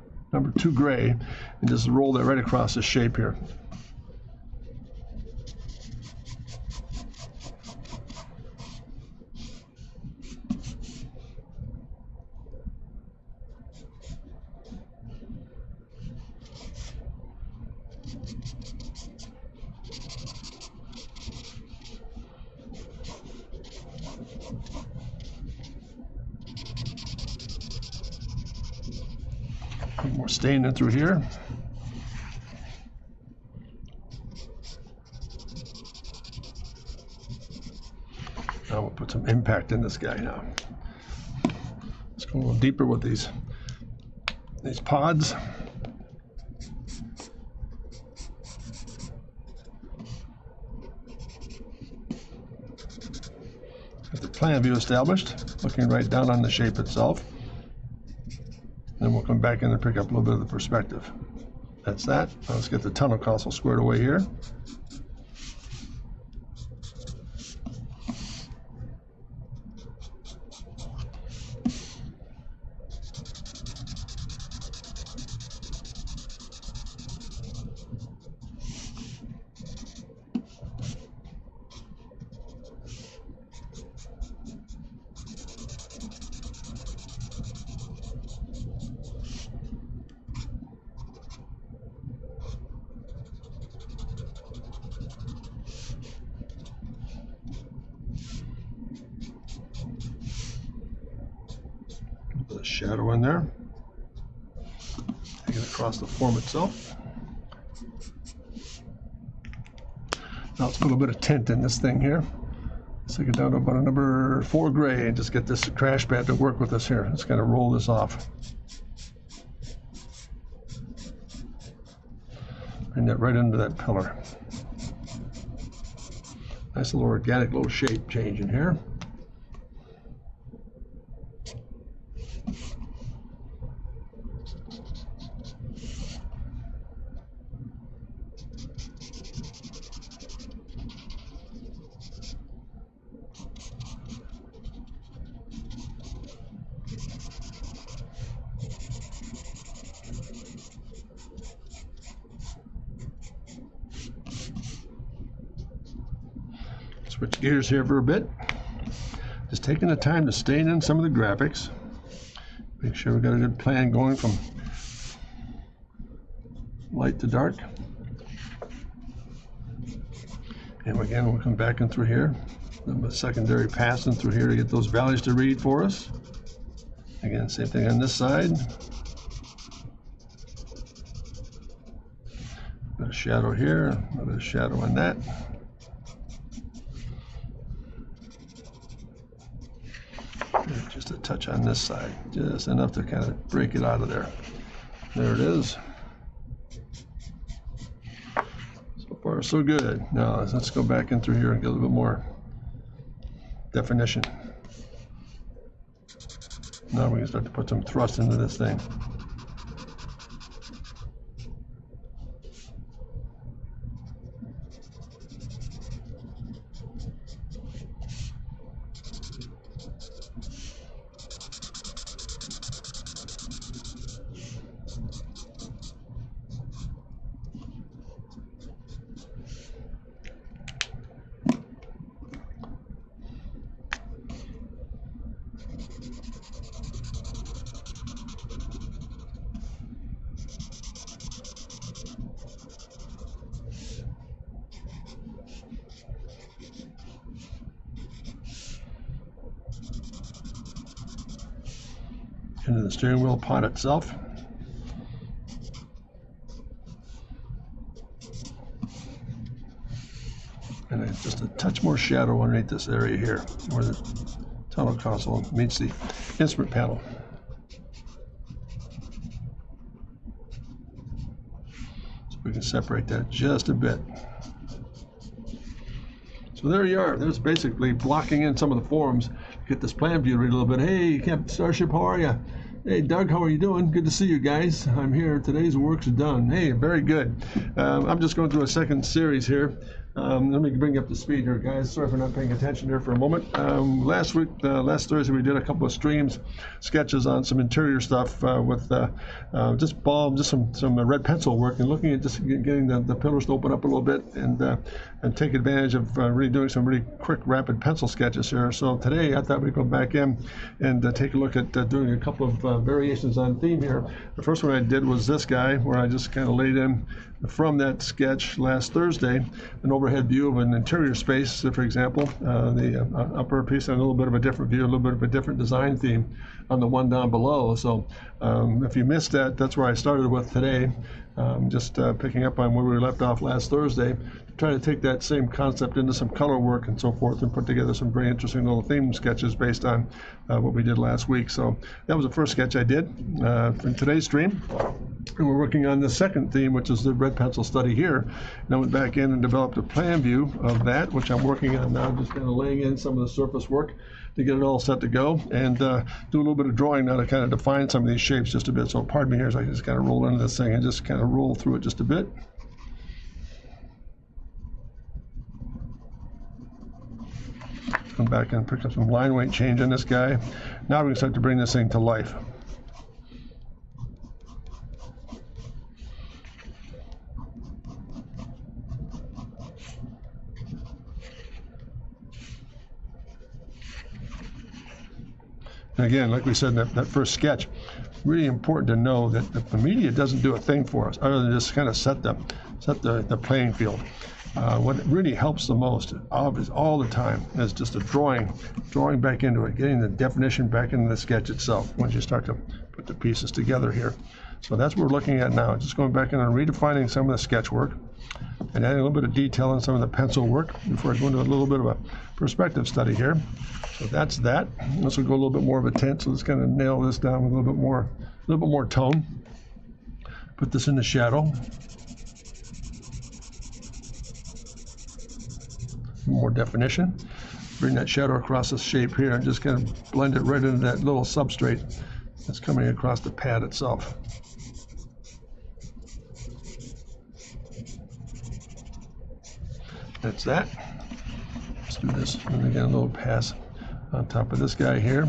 2 gray and just roll that right across the shape here. Put more stain in through here. Now we'll put some impact in this guy now. Let's go a little deeper with these pods. Got the plan view established, looking right down on the shape itself. Then we'll come back in and pick up a little bit of the perspective. That's that. Now let's get the tunnel console squared away here. Put a shadow in there. Take it across the form itself. Now let's put a little bit of tint in this thing here. Let's take it down to about a number 4 gray and just get this crash pad to work with us here. Let's kind of roll this off. Bring that right into that pillar. Nice little organic little shape change in here. Switch gears here for a bit. Just taking the time to stain in some of the graphics. Make sure we got a good plan going from light to dark. And again, we'll come back in through here. A secondary passing through here to get those values to read for us. Again, same thing on this side. Bit of shadow here, a bit of shadow on that. Just a touch on this side, just enough to kind of break it out of there. There it is. So far, so good. Now, let's go back in through here and get a little bit more definition. Now we can start to put some thrust into this thing. Into the steering wheel pod itself. And just a touch more shadow underneath this area here, where the tunnel console meets the instrument panel. So we can separate that just a bit. So there you are. There's basically blocking in some of the forms. Get this plan view to read a little bit. Hey, Captain Starship, how are you? Hey, Doug, how are you doing? Good to see you guys. I'm here. Today's work's done. Hey, very good. I'm just going through a second series here. Let me bring you up to speed here, guys. Sorry for not paying attention here for a moment. Last Thursday, we did a couple of streams, sketches on some interior stuff with just some red pencil work and looking at just getting the pillars to open up a little bit and take advantage of really doing some really quick, rapid pencil sketches here. So today, I thought we'd go back in and take a look at doing a couple of variations on theme here. The first one I did was this guy, where I just kind of laid in from that sketch last Thursday an overhead view of an interior space, for example, the upper piece, and a little bit of a different view, a little bit of a different design theme on the one down below. So if you missed that, that's where I started with today, just picking up on where we left off last Thursday, try to take that same concept into some color work and so forth and put together some very interesting little theme sketches based on what we did last week. So that was the first sketch I did in today's stream. And we're working on the second theme, which is the red pencil study here. And I went back in and developed a plan view of that, which I'm working on now, just kind of laying in some of the surface work to get it all set to go, and do a little bit of drawing now to kind of define some of these shapes just a bit. So pardon me here as I just kind of roll into this thing and just kind of roll through it just a bit. Come back and pick up some line weight change on this guy. Now we can start to bring this thing to life. And again, like we said in that first sketch, really important to know that the media doesn't do a thing for us other than just kind of set the playing field. What really helps the most all the time is just a drawing back into it, getting the definition back into the sketch itself once you start to put the pieces together here. So that's what we're looking at now, just going back in and redefining some of the sketch work and adding a little bit of detail in some of the pencil work before I go into a little bit of a perspective study here. So that's that. This will go a little bit more of a tint, so let's kind of nail this down with a little bit more tone. Put this in the shadow. More definition. Bring that shadow across this shape here and just kind of blend it right into that little substrate that's coming across the pad itself. That's that. Let's do this. And again, a little pass on top of this guy here.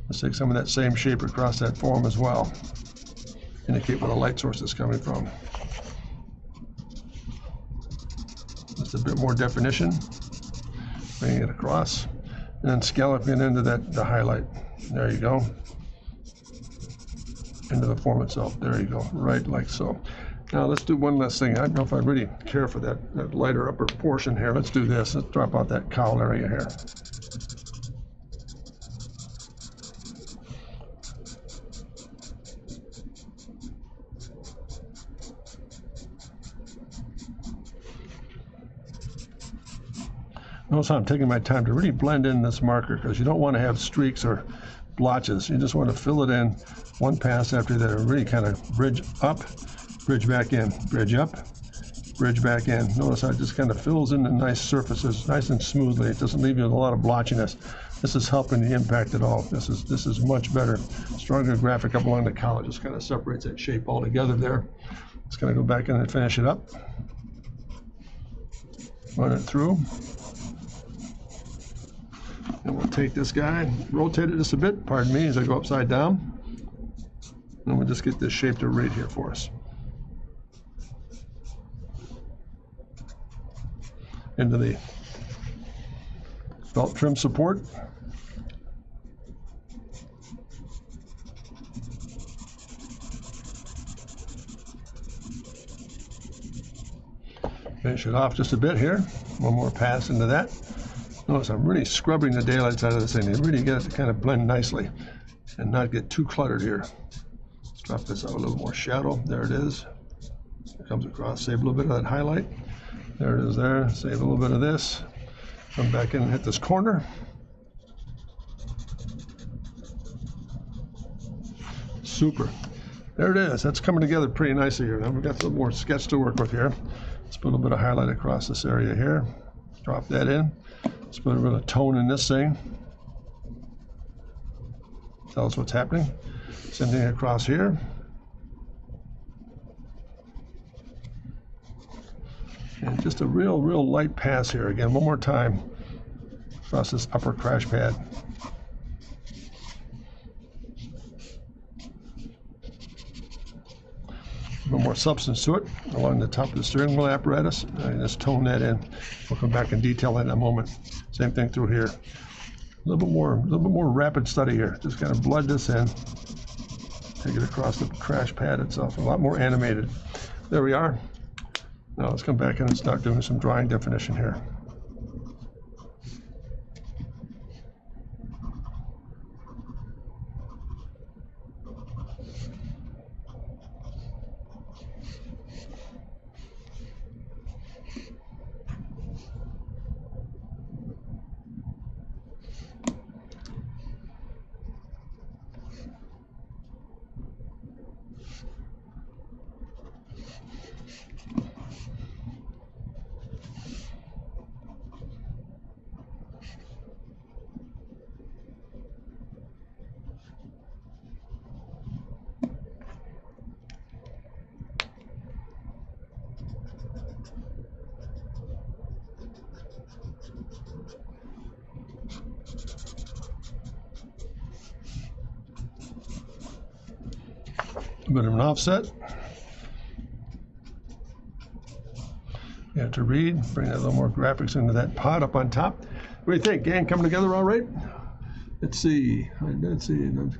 Let's take some of that same shape across that form as well. Indicate where the light source is coming from. Just a bit more definition. Bringing it across. And then scalloping into the highlight. There you go. Into the form itself. There you go. Right like so. Now let's do one last thing. I don't know if I really care for that lighter upper portion here. Let's do this. Let's drop out that cowl area here. Notice how I'm taking my time to really blend in this marker, because you don't want to have streaks or blotches. You just want to fill it in one pass after that, and really kind of bridge up, bridge back in, bridge up, bridge back in. Notice how it just kind of fills in the nice surfaces nice and smoothly. It doesn't leave you with a lot of blotchiness. This is helping the impact at all. This is much better. Stronger graphic up along the collar. Just kind of separates that shape all together there. Just going to go back in and finish it up. Run it through. And we'll take this guy, rotate it just a bit, pardon me, as I go upside down. And we'll just get this shape to right here for us. Into the belt trim support. Finish it off just a bit here. One more pass into that. Notice I'm really scrubbing the daylights out of this thing to really get it to kind of blend nicely and not get too cluttered here. Let's drop this out a little more shadow. There it is. It comes across. Save a little bit of that highlight. There it is there. Save a little bit of this. Come back in and hit this corner. Super. There it is. That's coming together pretty nicely here. Now we've got a little more sketch to work with here. Let's put a little bit of highlight across this area here. Drop that in. Let's put a bit of tone in this thing. Tell us what's happening. Same thing across here. And just a real light pass here. Again, one more time across this upper crash pad. A little more substance to it along the top of the steering wheel apparatus. And just tone that in. We'll come back and detail that in a moment. Same thing through here. A little bit more rapid study here. Just kind of blood this in. Take it across the crash pad itself. A lot more animated. There we are. Now let's come back in and start doing some drawing definition here. A bit of an offset. You have to read, bring a little more graphics into that pot up on top. What do you think, gang? Coming together all right? Let's see.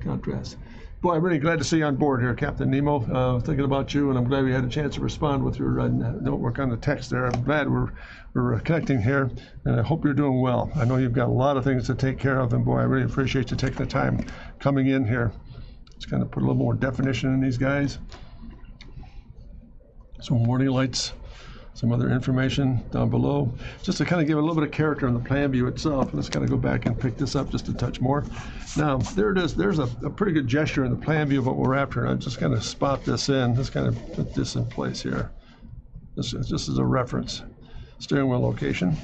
Contrast. Boy, I'm really glad to see you on board here, Captain Nemo. Thinking about you, and I'm glad we had a chance to respond with your notebook on the text there. I'm glad we're connecting here, and I hope you're doing well. I know you've got a lot of things to take care of, and boy, I really appreciate you taking the time coming in here. Let's kind of put a little more definition in these guys. Some warning lights, some other information down below, just to kind of give a little bit of character in the plan view itself. Let's kind of go back and pick this up just a touch more. Now, there it is. There's a pretty good gesture in the plan view of what we're after. And I'm just going to spot this in. Let's kind of put this in place here. This is a reference. Steering wheel location.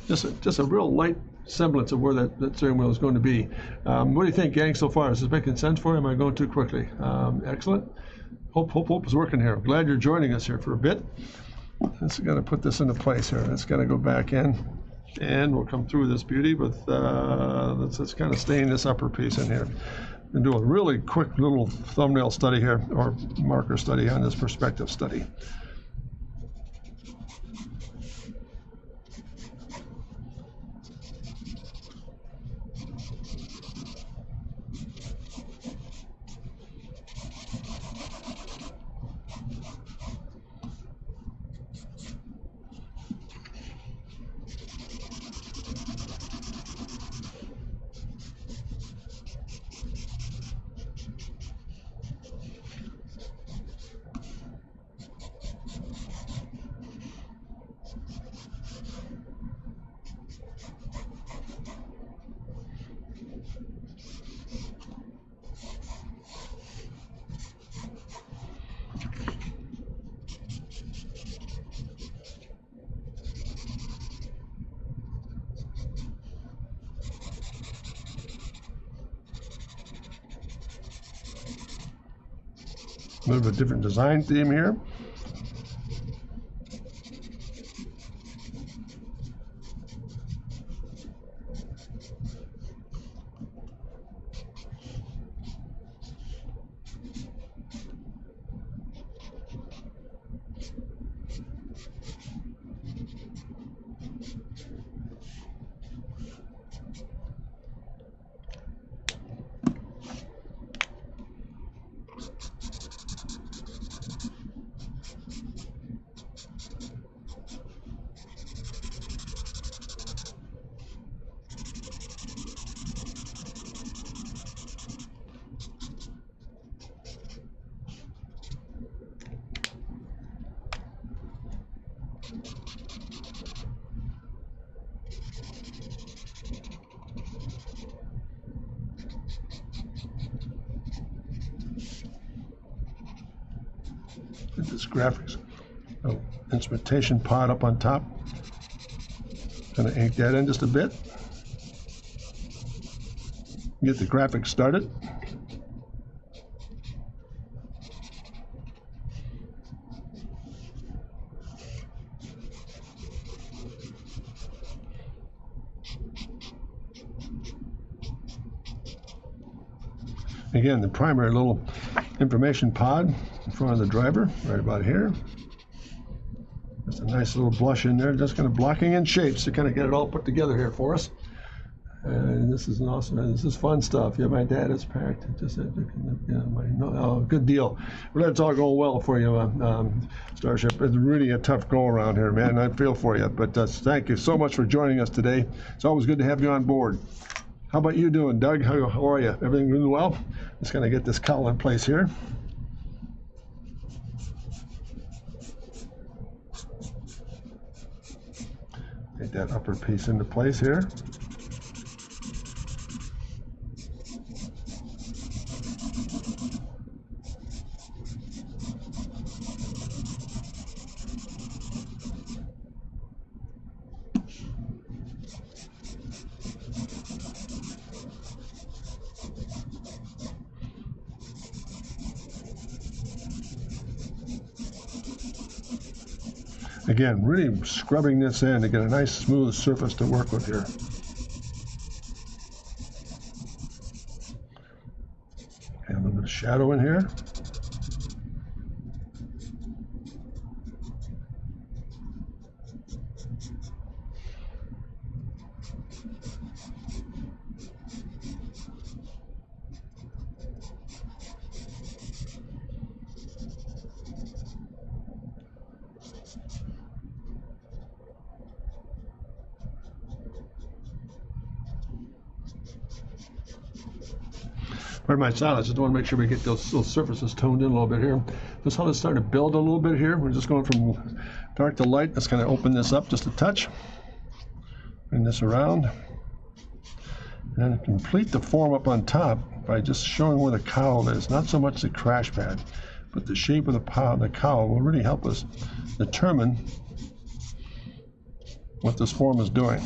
Just a real light semblance of where that steering wheel is going to be. What do you think, gang, so far? Is this making sense for you? Am I going too quickly? Excellent. Hope is working here. Glad you're joining us here for a bit. Let's got to put this into place here. Let's got to go back in, and we'll come through this beauty with let's kind of stain this upper piece in here and do a really quick little thumbnail study here, or marker study on this perspective study. A bit of a different design theme here. This graphics instrumentation pod up on top. Gonna ink that in just a bit. Get the graphics started. Again, the primary little information pod in front of the driver, right about here. Just a nice little blush in there, just kind of blocking in shapes to kind of get it all put together here for us. And this is awesome. This is fun stuff. Yeah, my dad is packed. Just good deal. Well, it's all going well for you, Starship. It's really a tough go around here, man. I feel for you. But thank you so much for joining us today. It's always good to have you on board. How about you doing, Doug? How are you? Everything doing well? Just gonna get this cowl in place here. Get that upper piece into place here. Again, really scrubbing this in to get a nice smooth surface to work with here. And a little bit of shadow in here. Pardon my silence, just want to make sure we get those little surfaces toned in a little bit here. This how it's starting to build a little bit here. We're just going from dark to light. Let's kind of open this up just a touch. Bring this around. And complete the form up on top by just showing where the cowl is. Not so much the crash pad, but the shape of the cowl will really help us determine what this form is doing.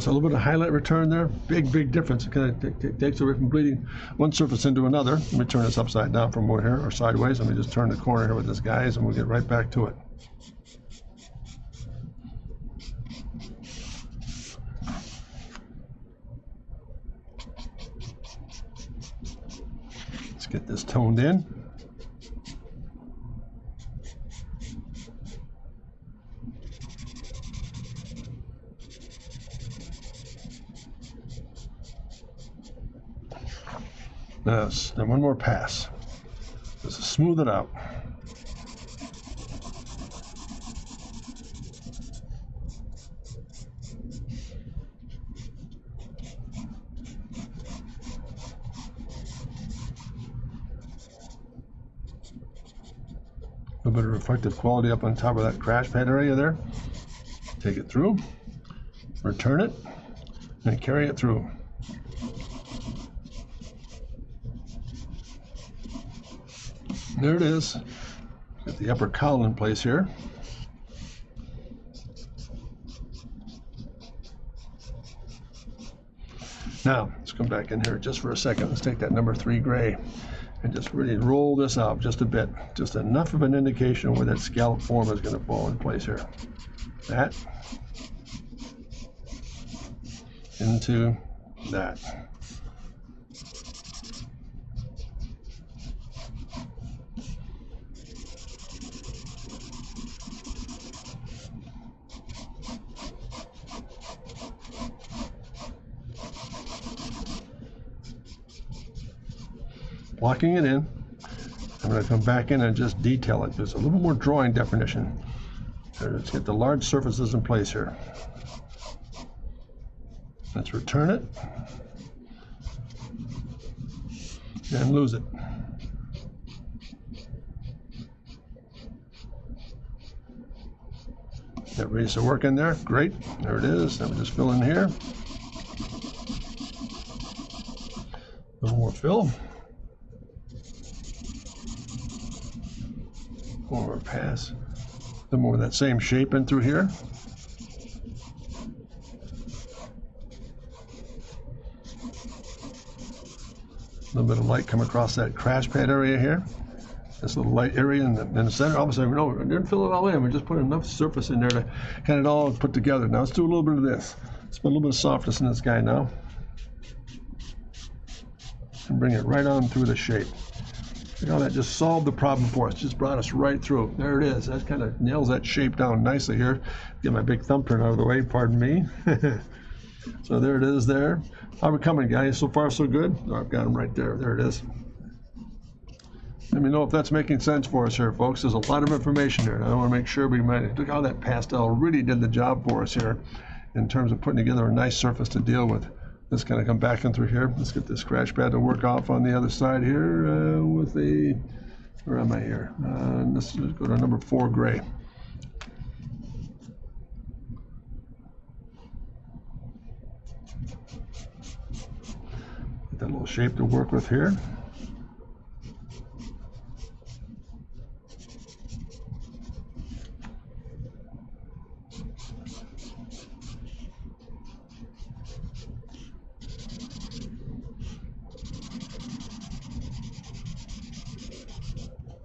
So a little bit of highlight return there. Big difference. It kind of takes away from bleeding one surface into another. Let me turn this upside down from over here, or sideways. Let me just turn the corner here with this, guys, and we'll get right back to it. Let's get this toned in. Yes, and one more pass. Just to smooth it out. A little bit of reflective quality up on top of that crash pad area there. Take it through, return it, and carry it through. There it is. Get the upper cowl in place here. Now, let's come back in here just for a second. Let's take that number 3 gray and just really roll this out just a bit. Just enough of an indication where that scallop form is going to fall in place here. That into that. Blocking it in. I'm going to come back in and just detail it. There's a little more drawing definition. Let's get the large surfaces in place here. Let's return it and lose it. That ready to work in there. Great. There it is. Let me just fill in here. A little more fill. One more pass. A little more of that same shape in through here. A little bit of light come across that crash pad area here. This little light area in the center. All of a sudden, no, we didn't fill it all in. We just put enough surface in there to kind of all put together. Now let's do a little bit of this. Let's put a little bit of softness in this guy now. And bring it right on through the shape. You know, that just solved the problem for us. Just brought us right through. There it is. That kind of nails that shape down nicely here. Get my big thumbprint out of the way, pardon me. So there it is there. How are we coming, guys? So far, so good? Oh, I've got them right there. There it is. Let me know if that's making sense for us here, folks. There's a lot of information here, and I want to make sure we might look how that pastel really did the job for us here in terms of putting together a nice surface to deal with. Let's kind of come back in through here. Let's get this scratch pad to work off on the other side here with the, where am I here? Let's go to number 4 gray. Get that little shape to work with here.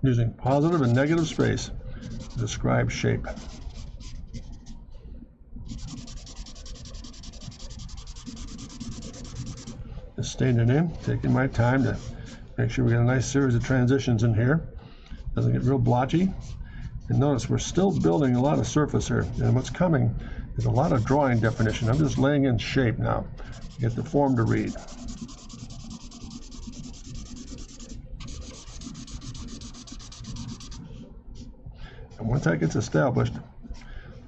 Using positive and negative space to describe shape. Just staying in, taking my time to make sure we got a nice series of transitions in here. Doesn't get real blotchy. And notice we're still building a lot of surface here. And what's coming is a lot of drawing definition. I'm just laying in shape now to get the form to read. And once that gets established,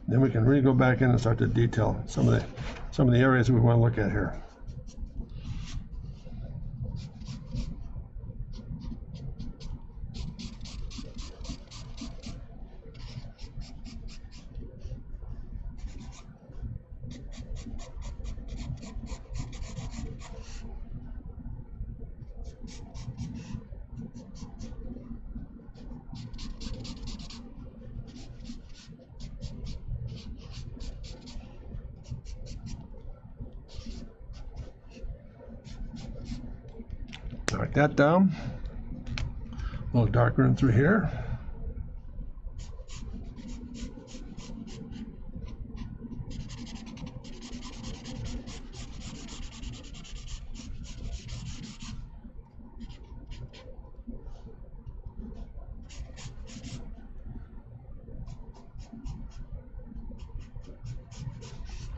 then we can really go back in and start to detail some of the areas we want to look at here. Knock that down. A little darker in through here.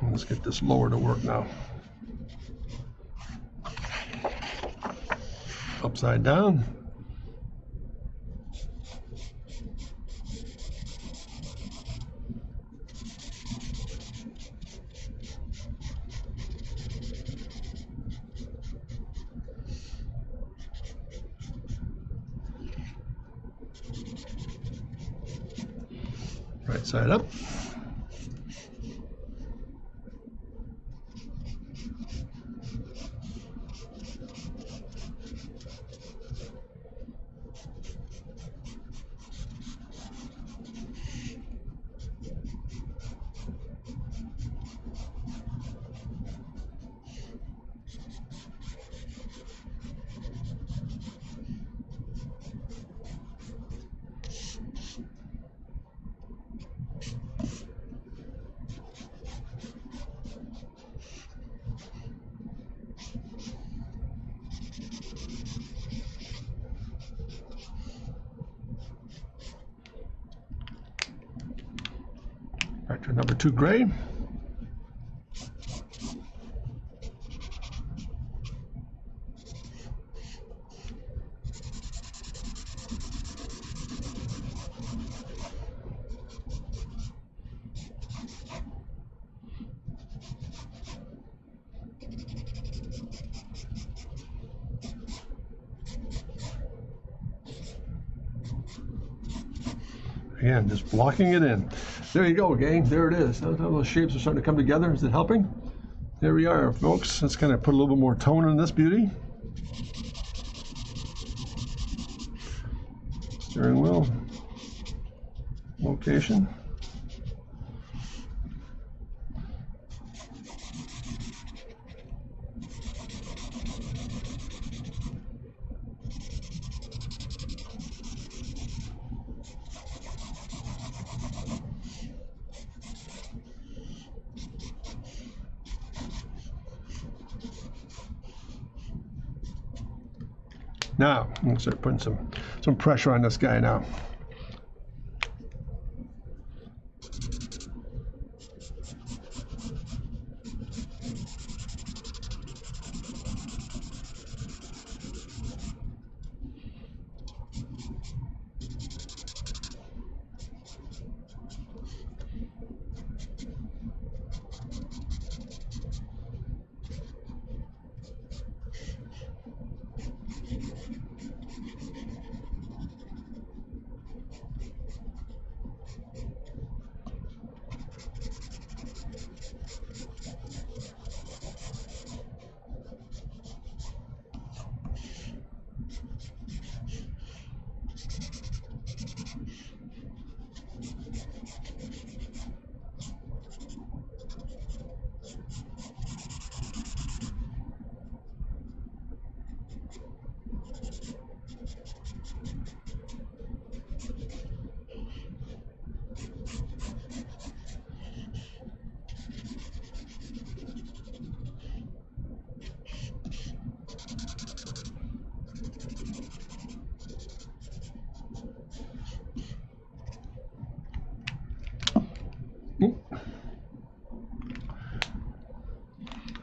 Let's get this lower to work now. Upside down. Right side up. Back to number 2 gray. Again, just blocking it in. There you go, gang. There it is. How those shapes are starting to come together. Is it helping? There we are, folks. Let's kind of put a little bit more tone in this beauty. Steering wheel location. Now, I'm going to start putting some pressure on this guy now.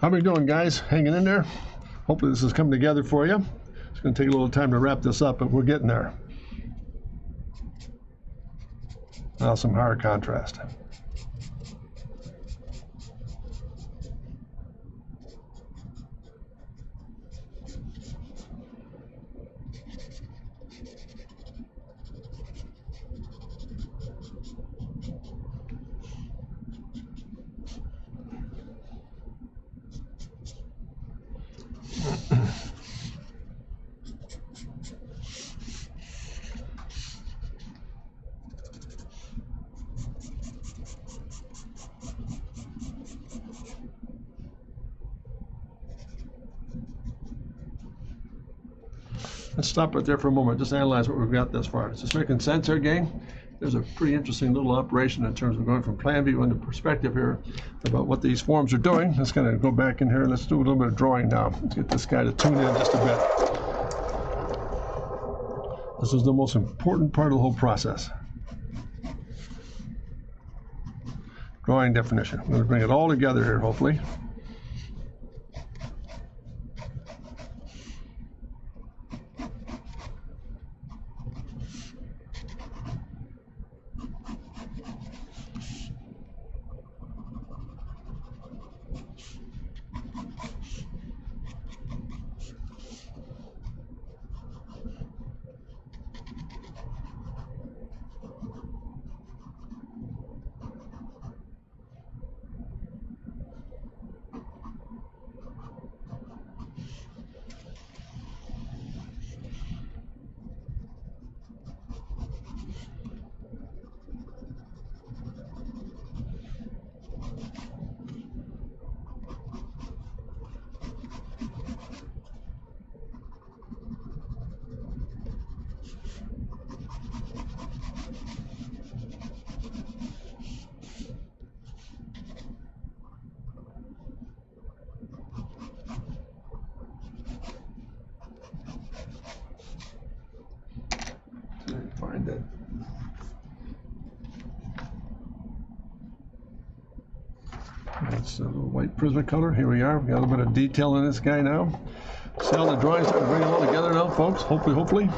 How we doing, guys? Hanging in there? Hopefully this is coming together for you. It's going to take a little time to wrap this up, but we're getting there. Now some higher contrast. Let's stop right there for a moment. Just analyze what we've got thus far. Is this making sense here, gang? There's a pretty interesting little operation in terms of going from plan view into perspective here about what these forms are doing. Let's kind of go back in here. Let's do a little bit of drawing now. Let's get this guy to tune in just a bit. This is the most important part of the whole process. Drawing definition. I'm going to bring it all together here, hopefully. Find it. That's a little white Prismacolor. Here we are. We got a little bit of detail in this guy now. See how the drawings start to bring it all together now, folks? Hopefully.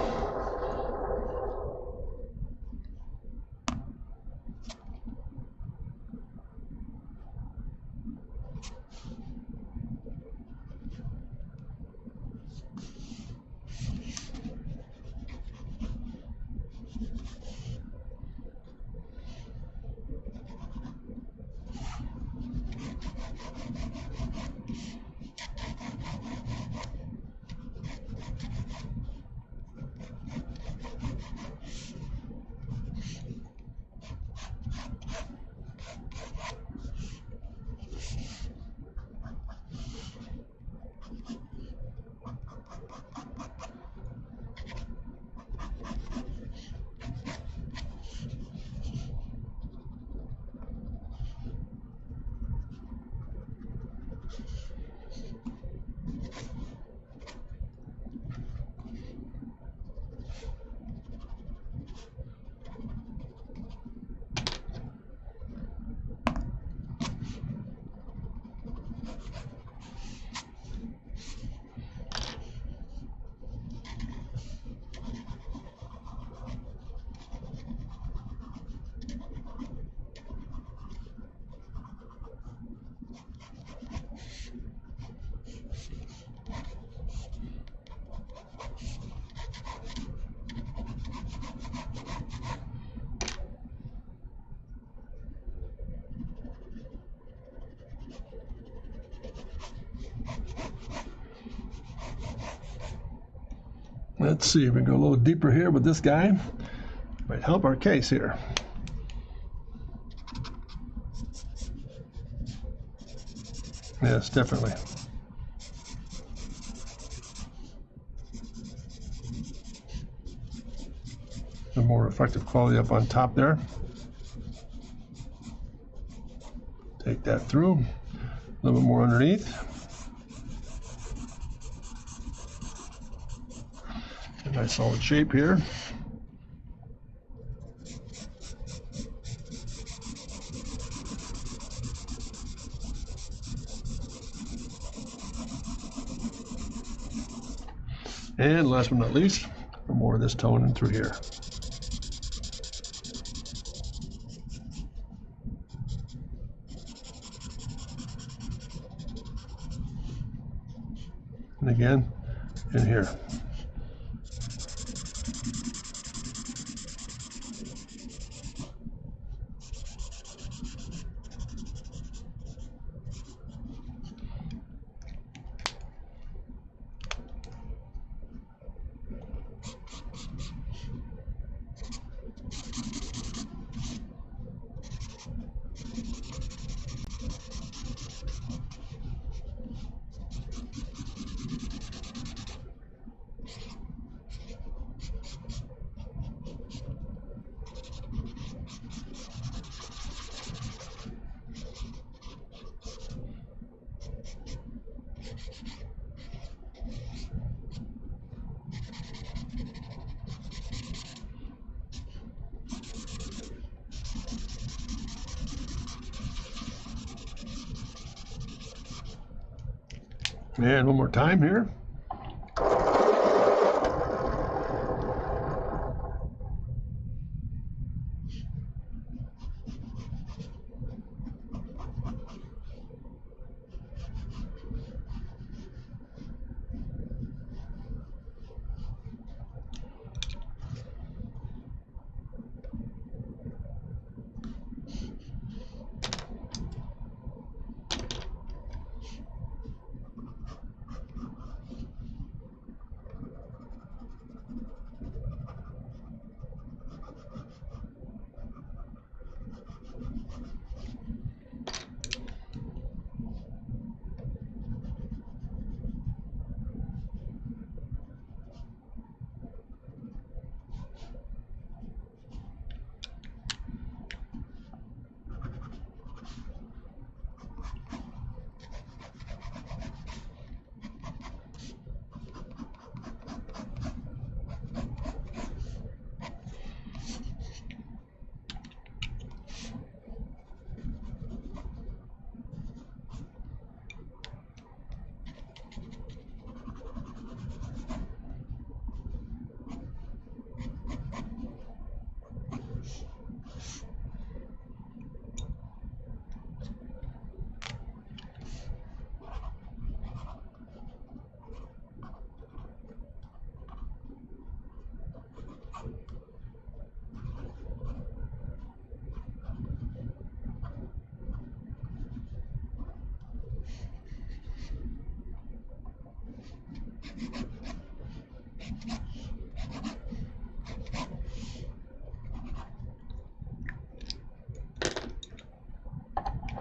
Let's see if we go a little deeper here with this guy. Might help our case here. Yes, definitely. A more reflective quality up on top there. Take that through. A little bit more underneath. A nice solid shape here. And last but not least, more of this tone in through here. And again, in here. And one more time here.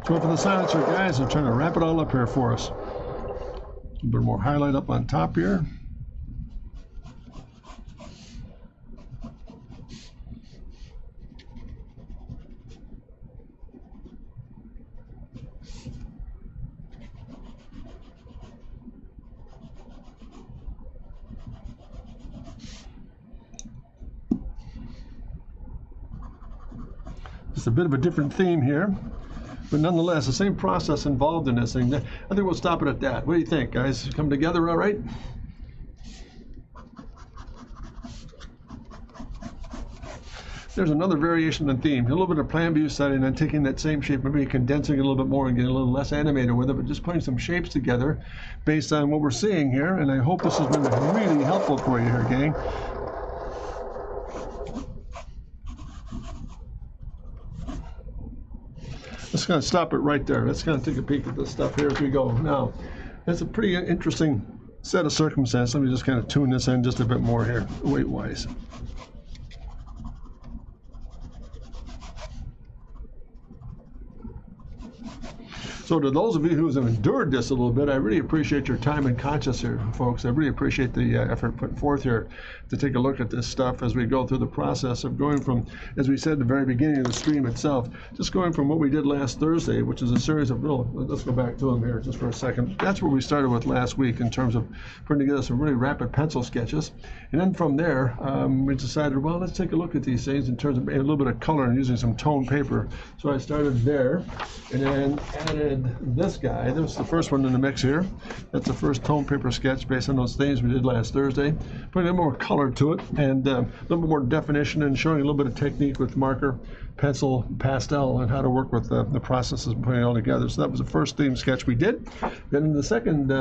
So for the silencer guys, I'm trying to wrap it all up here for us. A little bit more highlight up on top here. Just a bit of a different theme here, but nonetheless, the same process involved in this thing. I think we'll stop it at that. What do you think, guys? Come together all right? There's another variation in theme. A little bit of plan view setting and taking that same shape, maybe condensing it a little bit more and getting a little less animated with it, but just putting some shapes together based on what we're seeing here. And I hope this has been really helpful for you here, gang. Let's kind of stop it right there. Let's kind of take a peek at this stuff here as we go. Now, that's a pretty interesting set of circumstances. Let me just kind of tune this in just a bit more here, weight-wise. So to those of you who have endured this a little bit, I really appreciate your time and conscience here, folks. I really appreciate the effort put forth here to take a look at this stuff as we go through the process of going from, as we said at the very beginning of the stream itself, just going from what we did last Thursday, which is a series of, let's go back to them here just for a second. That's where we started with last week in terms of putting together some really rapid pencil sketches. And then from there, we decided, well, let's take a look at these things in terms of a little bit of color and using some tone paper. So I started there and then added did this guy. This was the first one in the mix here. That's the first tone paper sketch based on those things we did last Thursday. Putting a little more color to it and a little bit more definition and showing a little bit of technique with marker, pencil, pastel, and how to work with the processes and putting it all together. So that was the first theme sketch we did. Then in the second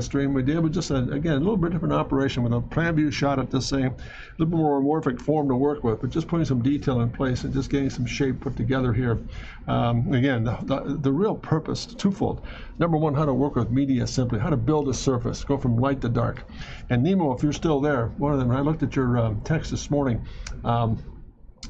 stream we did was just, again, a little bit different operation with a plan view shot at this thing, a little bit more amorphic form to work with, but just putting some detail in place and just getting some shape put together here. Again, the real purpose, twofold. Number one, how to work with media simply, how to build a surface, go from light to dark. And Nemo, if you're still there, one of them, when I looked at your text this morning,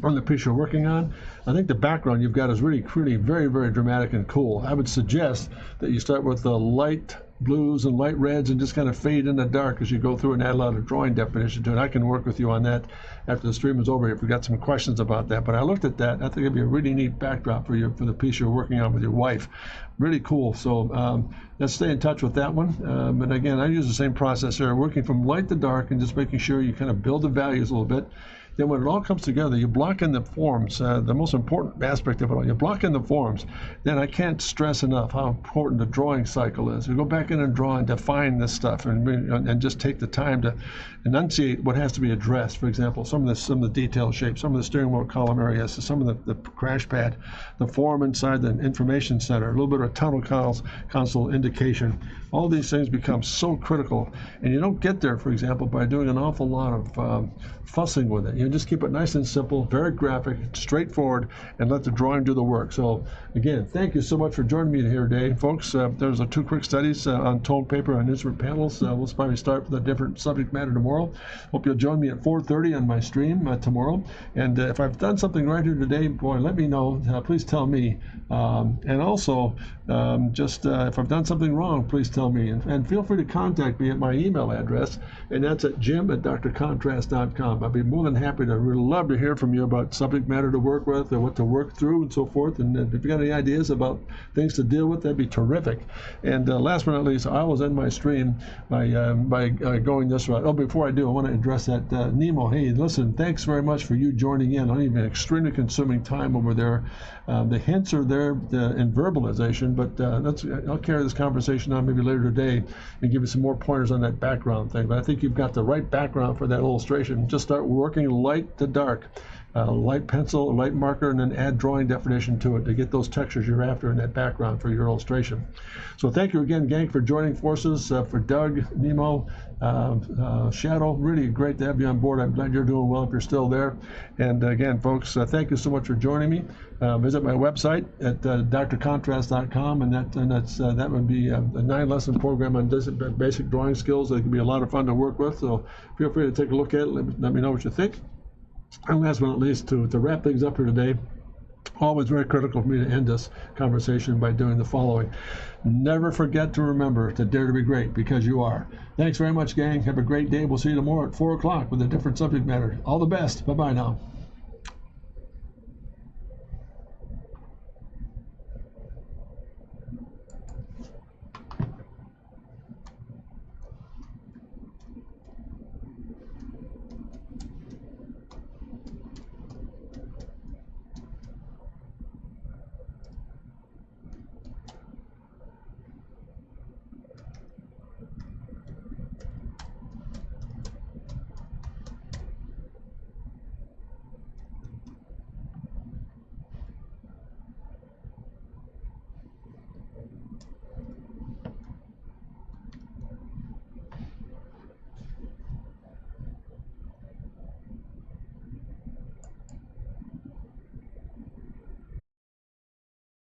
on the piece you're working on, I think the background you've got is really very, very dramatic and cool. I would suggest that you start with the light blues and light reds and just kind of fade in the dark as you go through and add a lot of drawing definition to it. I can work with you on that after the stream is over if you've got some questions about that. But I looked at that. I think it'd be a really neat backdrop for the piece you're working on with your wife. Really cool. So let's stay in touch with that one. And again, I use the same process here, working from light to dark and just making sure you kind of build the values a little bit. Then when it all comes together, you block in the forms, the most important aspect of it all, you block in the forms. Then I can't stress enough how important the drawing cycle is. You go back in and draw and define this stuff and just take the time to enunciate what has to be addressed. For example, some of the detail shapes, some of the steering wheel column areas, some of the crash pad, the form inside the information center, a little bit of tunnel console indication. All these things become so critical. And you don't get there, for example, by doing an awful lot of fussing with it. You just keep it nice and simple, very graphic, straightforward, and let the drawing do the work. So again, thank you so much for joining me here today, folks. There's two quick studies on tone paper and instrument panels. We'll probably start with a different subject matter tomorrow. Hope you'll join me at 4:30 on my stream tomorrow. And if I've done something right here today, boy, let me know. Please tell me. And also, if I've done something wrong, please tell me. And feel free to contact me at my email address, and that's at jim@drcontrast.com. I'd be more than happy to, really love to hear from you about subject matter to work with or what to work through and so forth. And if you've got any ideas about things to deal with, that'd be terrific. And last but not least, I always end my stream by going this route. Oh, before I do, I want to address that Nemo. Hey, listen, thanks very much for you joining in. I know you've been extremely consuming time over there. The hints are there in verbalization, but I'll carry this conversation on maybe later today and give you some more pointers on that background thing. But I think you've got the right background for that illustration. Just start working light to dark. Light pencil, light marker, and then add drawing definition to it to get those textures you're after in that background for your illustration. So thank you again, gang, for joining forces. For Doug, Nemo, Shadow, really great to have you on board. I'm glad you're doing well if you're still there. And again, folks, thank you so much for joining me. Visit my website at drcontrast.com, and that would be a 9-lesson program on basic drawing skills. That can be a lot of fun to work with. So feel free to take a look at it. Let me know what you think. And last but not least, to wrap things up here today, always very critical for me to end this conversation by doing the following. Never forget to remember to dare to be great, because you are. Thanks very much, gang. Have a great day. We'll see you tomorrow at 4 o'clock with a different subject matter. All the best. Bye-bye now.